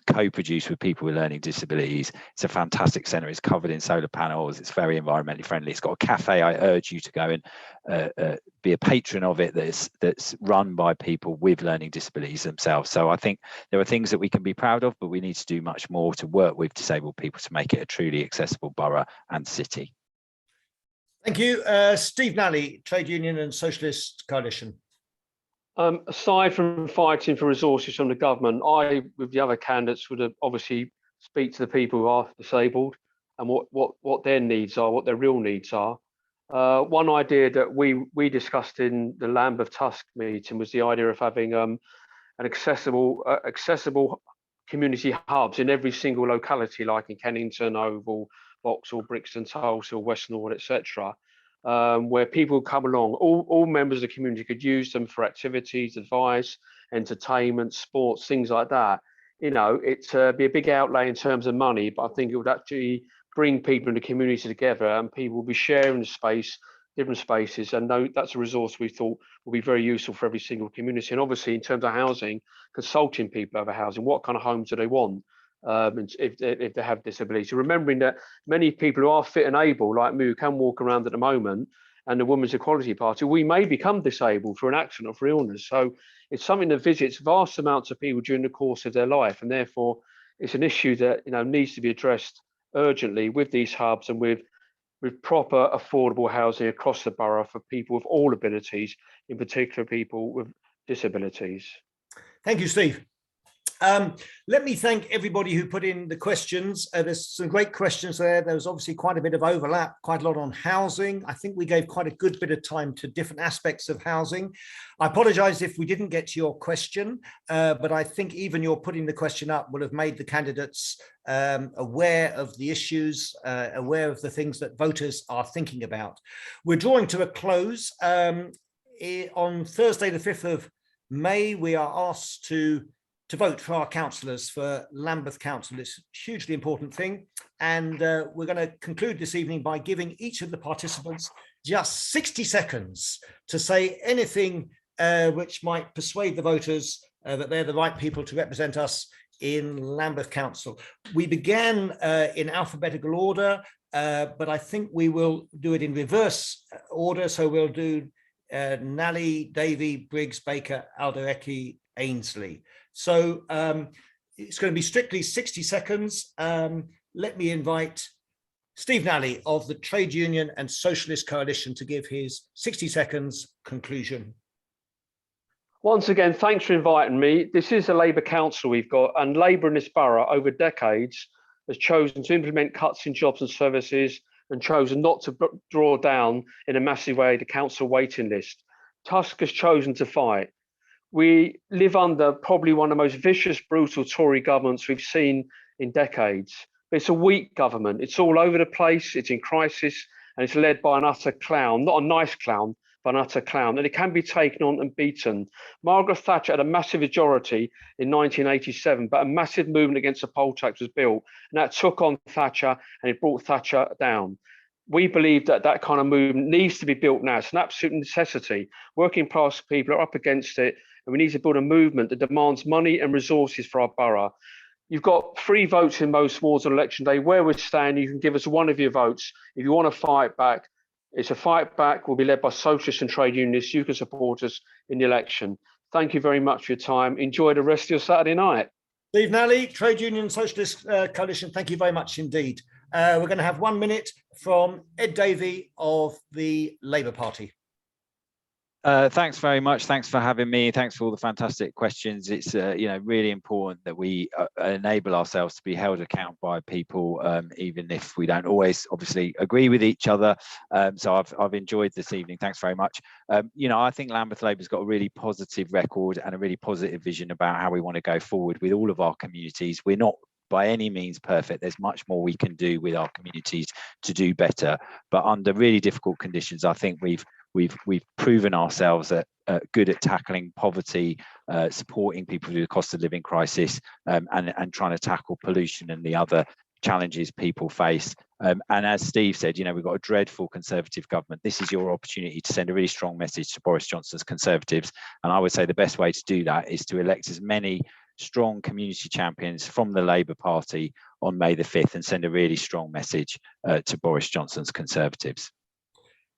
co-produced with people with learning disabilities. It's a fantastic centre. It's covered in solar panels. It's very environmentally friendly. It's got a cafe. I urge you to go and be a patron of it that's run by people with learning disabilities themselves. So I think there are things that we can be proud of, but we need to do much more to work with disabled people to make it a truly accessible borough and city. Thank you. Steve Nally, Trade Union and Socialist Coalition. Aside from fighting for resources from the government, I, with the other candidates, would obviously speak to the people who are disabled and what their needs are, what their real needs are. One idea that we discussed in the Lambeth TUSC meeting was the idea of having an accessible community hubs in every single locality, like in Kennington, Oval, Vauxhall, Brixton, Tulsa, West Norwood, etc., where people come along. All members of the community could use them for activities, advice, entertainment, sports, things like that. You know, it'd be a big outlay in terms of money, but I think it would actually bring people in the community together, and people will be sharing the space, different spaces, and that's a resource we thought will be very useful for every single community. And obviously, in terms of housing, consulting people over housing, what kind of homes do they want? If they have disabilities, remembering that many people who are fit and able, like me, who can walk around at the moment, and the Women's Equality Party, we may become disabled through an accident or for illness. So it's something that visits vast amounts of people during the course of their life, and therefore it's an issue that needs to be addressed urgently with these hubs and with proper affordable housing across the borough for people with all abilities, in particular people with disabilities. Thank you, Steve. Let me thank everybody who put in the questions. There's some great questions there. There was obviously quite a bit of overlap, quite a lot on housing. I think we gave quite a good bit of time to different aspects of housing. I apologize if we didn't get to your question, but I think even your putting the question up will have made the candidates aware of the issues, aware of the things that voters are thinking about. We're drawing to a close. On Thursday, the 5th of May, we are asked to vote for our councillors for Lambeth Council. It's a hugely important thing. And we're going to conclude this evening by giving each of the participants just 60 seconds to say anything which might persuade the voters that they're the right people to represent us in Lambeth Council. We began in alphabetical order, but I think we will do it in reverse order. So we'll do Nally, Davie, Briggs, Baker, Alderechi, Ainslie. So it's going to be strictly 60 seconds. Let me invite Steve Nally of the Trade Union and Socialist Coalition to give his 60 seconds conclusion. Once again, thanks for inviting me. This is a Labour council we've got, and Labour in this borough over decades has chosen to implement cuts in jobs and services and chosen not to draw down in a massive way the council waiting list. TUSC has chosen to fight. We live under probably one of the most vicious, brutal Tory governments we've seen in decades. But it's a weak government. It's all over the place. It's in crisis, and it's led by an utter clown, not a nice clown, but an utter clown. And it can be taken on and beaten. Margaret Thatcher had a massive majority in 1987, but a massive movement against the poll tax was built, and that took on Thatcher, and it brought Thatcher down. We believe that that kind of movement needs to be built now. It's an absolute necessity. Working class people are up against it, and we need to build a movement that demands money and resources for our borough. You've got 3 votes in most wards on election day. Where we're staying, you can give us one of your votes. If you want to fight back, it's a fight back. We'll be led by socialists and trade unionists. You can support us in the election. Thank you very much for your time. Enjoy the rest of your Saturday night. Steve Nally, Trade Union Socialist Coalition, thank you very much indeed. We're going to have 1 minute from Ed Davie of the Labour Party. Thanks very much. Thanks for having me. Thanks for all the fantastic questions. It's really important that we enable ourselves to be held accountable by people, even if we don't always obviously agree with each other. So I've enjoyed this evening. Thanks very much. I think Lambeth Labour's got a really positive record and a really positive vision about how we want to go forward with all of our communities. We're not by any means perfect. There's much more we can do with our communities to do better, but under really difficult conditions, I think we've proven ourselves good at tackling poverty, supporting people through the cost of living crisis, and trying to tackle pollution and the other challenges people face. And as Steve said, we've got a dreadful Conservative government. This is your opportunity to send a really strong message to Boris Johnson's Conservatives. And I would say the best way to do that is to elect as many strong community champions from the Labour Party on May the 5th and send a really strong message to Boris Johnson's Conservatives.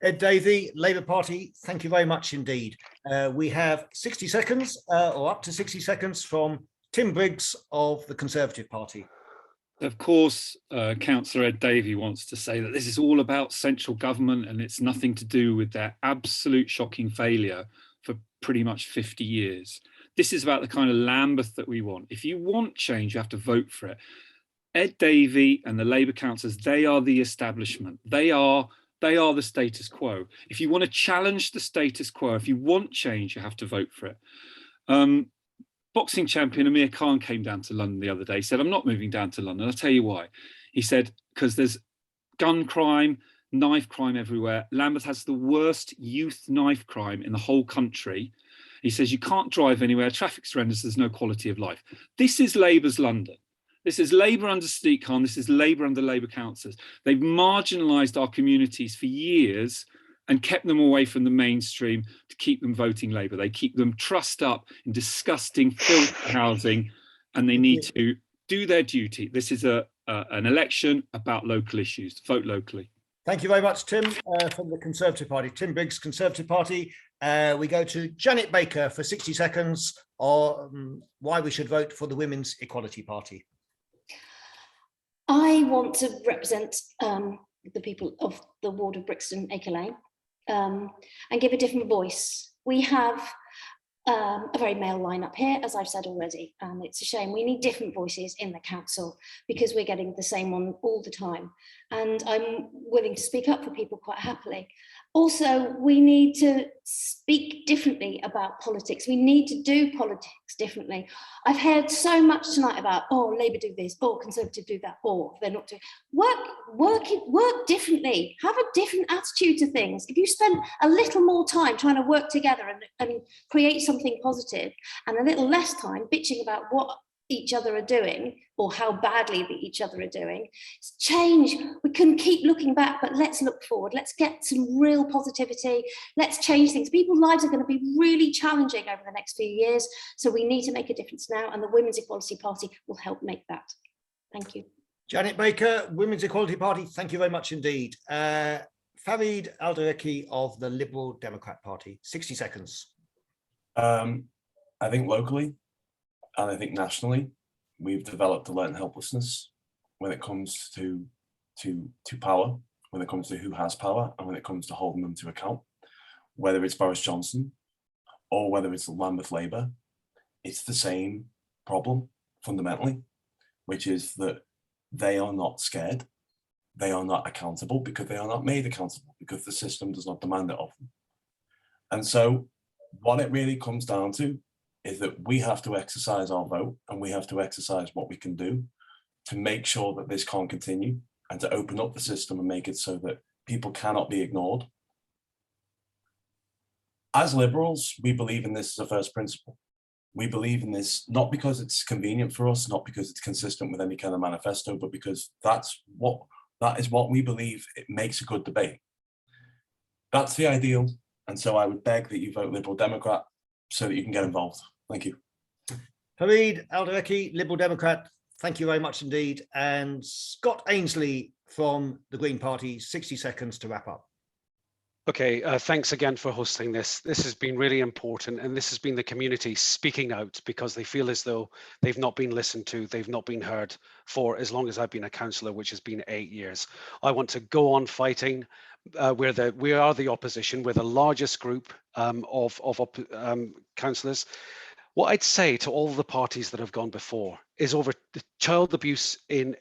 Ed Davie, Labour Party, thank you very much indeed. We have 60 seconds or up to 60 seconds from Tim Briggs of the Conservative Party. Of course, Councillor Ed Davie wants to say that this is all about central government and it's nothing to do with their absolute shocking failure for pretty much 50 years. This is about the kind of Lambeth that we want. If you want change, you have to vote for it. Ed Davie and the Labour councillors, they are the establishment. They are the status quo. If you want to challenge the status quo, if you want change, you have to vote for it. Boxing champion Amir Khan came down to London the other day. He said, I'm not moving down to London. I'll tell you why. He said, because there's gun crime, knife crime everywhere. Lambeth has the worst youth knife crime in the whole country. He says, you can't drive anywhere. Traffic's horrendous. There's no quality of life. This is Labour's London. This is Labour under Steve Coulson. This is Labour under Labour councillors. They've marginalised our communities for years and kept them away from the mainstream to keep them voting Labour. They keep them trussed up in disgusting, filthy housing, and they need to do their duty. This is an election about local issues. Vote locally. Thank you very much, Tim, from the Conservative Party. Tim Briggs, Conservative Party. We go to Janet Baker for 60 seconds on why we should vote for the Women's Equality Party. I want to represent the people of the ward of Brixton, Acre Lane, and give a different voice. We have a very male lineup here, as I've said already, and it's a shame. We need different voices in the council because we're getting the same one all the time. And I'm willing to speak up for people quite happily. Also, we need to speak differently about politics. We need to do politics differently. I've heard so much tonight about, oh, Labour do this, or Conservative do that, or they're not doing. Work differently. Have a different attitude to things. If you spend a little more time trying to work together and create something positive, and a little less time bitching about what each other are doing or how badly each other are doing, it's change. We can keep looking back, but let's look forward. Let's get some real positivity. Let's change things. People's lives are going to be really challenging over the next few years, so we need to make a difference now, and the Women's Equality Party will help make that. Thank you. Janet Baker, Women's Equality Party, thank you very much indeed. Farid Alderechi of the Liberal Democrat Party, 60 seconds. I think locally, and I think nationally, we've developed a learned helplessness when it comes to power, when it comes to who has power, and when it comes to holding them to account. Whether it's Boris Johnson or whether it's Lambeth Labour, it's the same problem fundamentally, which is that they are not scared, they are not accountable because they are not made accountable because the system does not demand it of them. And so what it really comes down to is that we have to exercise our vote, and we have to exercise what we can do to make sure that this can't continue, and to open up the system and make it so that people cannot be ignored. As Liberals, we believe in this as a first principle. We believe in this not because it's convenient for us, not because it's consistent with any kind of manifesto, but because that is what we believe it makes a good debate. That's the ideal. And so I would beg that you vote Liberal Democrat so that you can get involved. Thank you. Farid Alderechi, Liberal Democrat, thank you very much indeed. And Scott Ainslie from the Green Party, 60 seconds to wrap up. Okay, thanks again for hosting this. This has been really important, and this has been the community speaking out because they feel as though they've not been listened to, they've not been heard for as long as I've been a councillor, which has been 8 years. I want to go on fighting. We are the opposition. We're the largest group of councillors. What I'd say to all the parties that have gone before is over the child abuse in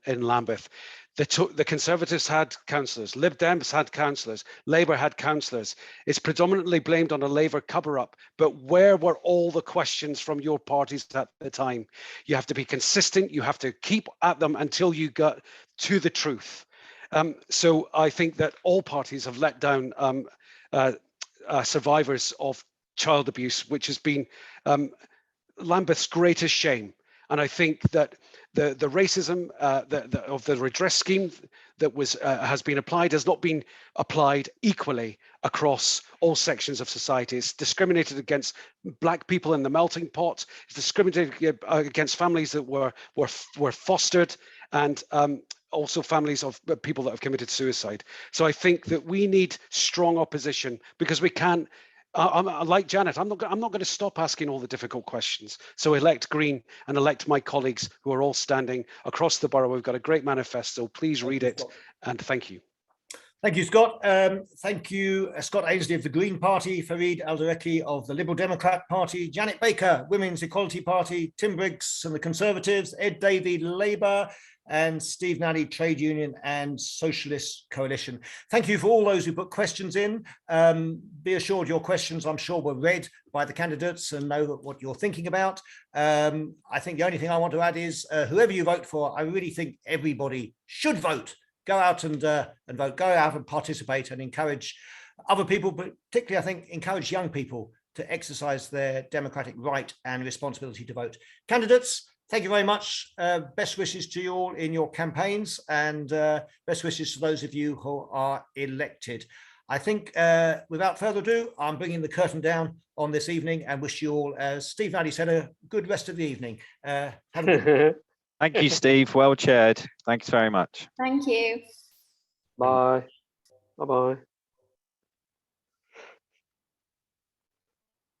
Lambeth. The Conservatives had councillors, Lib Dems had councillors, Labour had councillors. It's predominantly blamed on a Labour cover-up, but where were all the questions from your parties at the time? You have to be consistent, you have to keep at them until you get to the truth. So I think that all parties have let down survivors of child abuse, which has been Lambeth's greatest shame. And I think that the racism of the redress scheme that has been applied has not been applied equally across all sections of society. It's discriminated against Black people in the melting pot. It's discriminated against families that were fostered, and also families of people that have committed suicide. So I think that we need strong opposition because we can't I'm like Janet. I'm not going to stop asking all the difficult questions. So elect Green and elect my colleagues who are all standing across the borough. We've got a great manifesto. Please read it, and thank you. Thank you, Scott. Thank you, Scott Ainslie of the Green Party, Fareed Alderechi of the Liberal Democrat Party, Janet Baker, Women's Equality Party, Tim Briggs and the Conservatives, Ed Davie, Labour, and Steve Nally, Trade Union and Socialist Coalition. Thank you for all those who put questions in. Be assured your questions, I'm sure, were read by the candidates and know what you're thinking about. I think the only thing I want to add is whoever you vote for, I really think everybody should vote. Go out and vote, go out and participate and encourage other people, but particularly, I think, encourage young people to exercise their democratic right and responsibility to vote. Candidates, thank you very much. Best wishes to you all in your campaigns, and best wishes to those of you who are elected. I think without further ado, I'm bringing the curtain down on this evening and wish you all, as Steve Nally said, a good rest of the evening. Have a good Thank you, Steve. Well chaired. Thanks very much. Thank you. Bye. Bye-bye.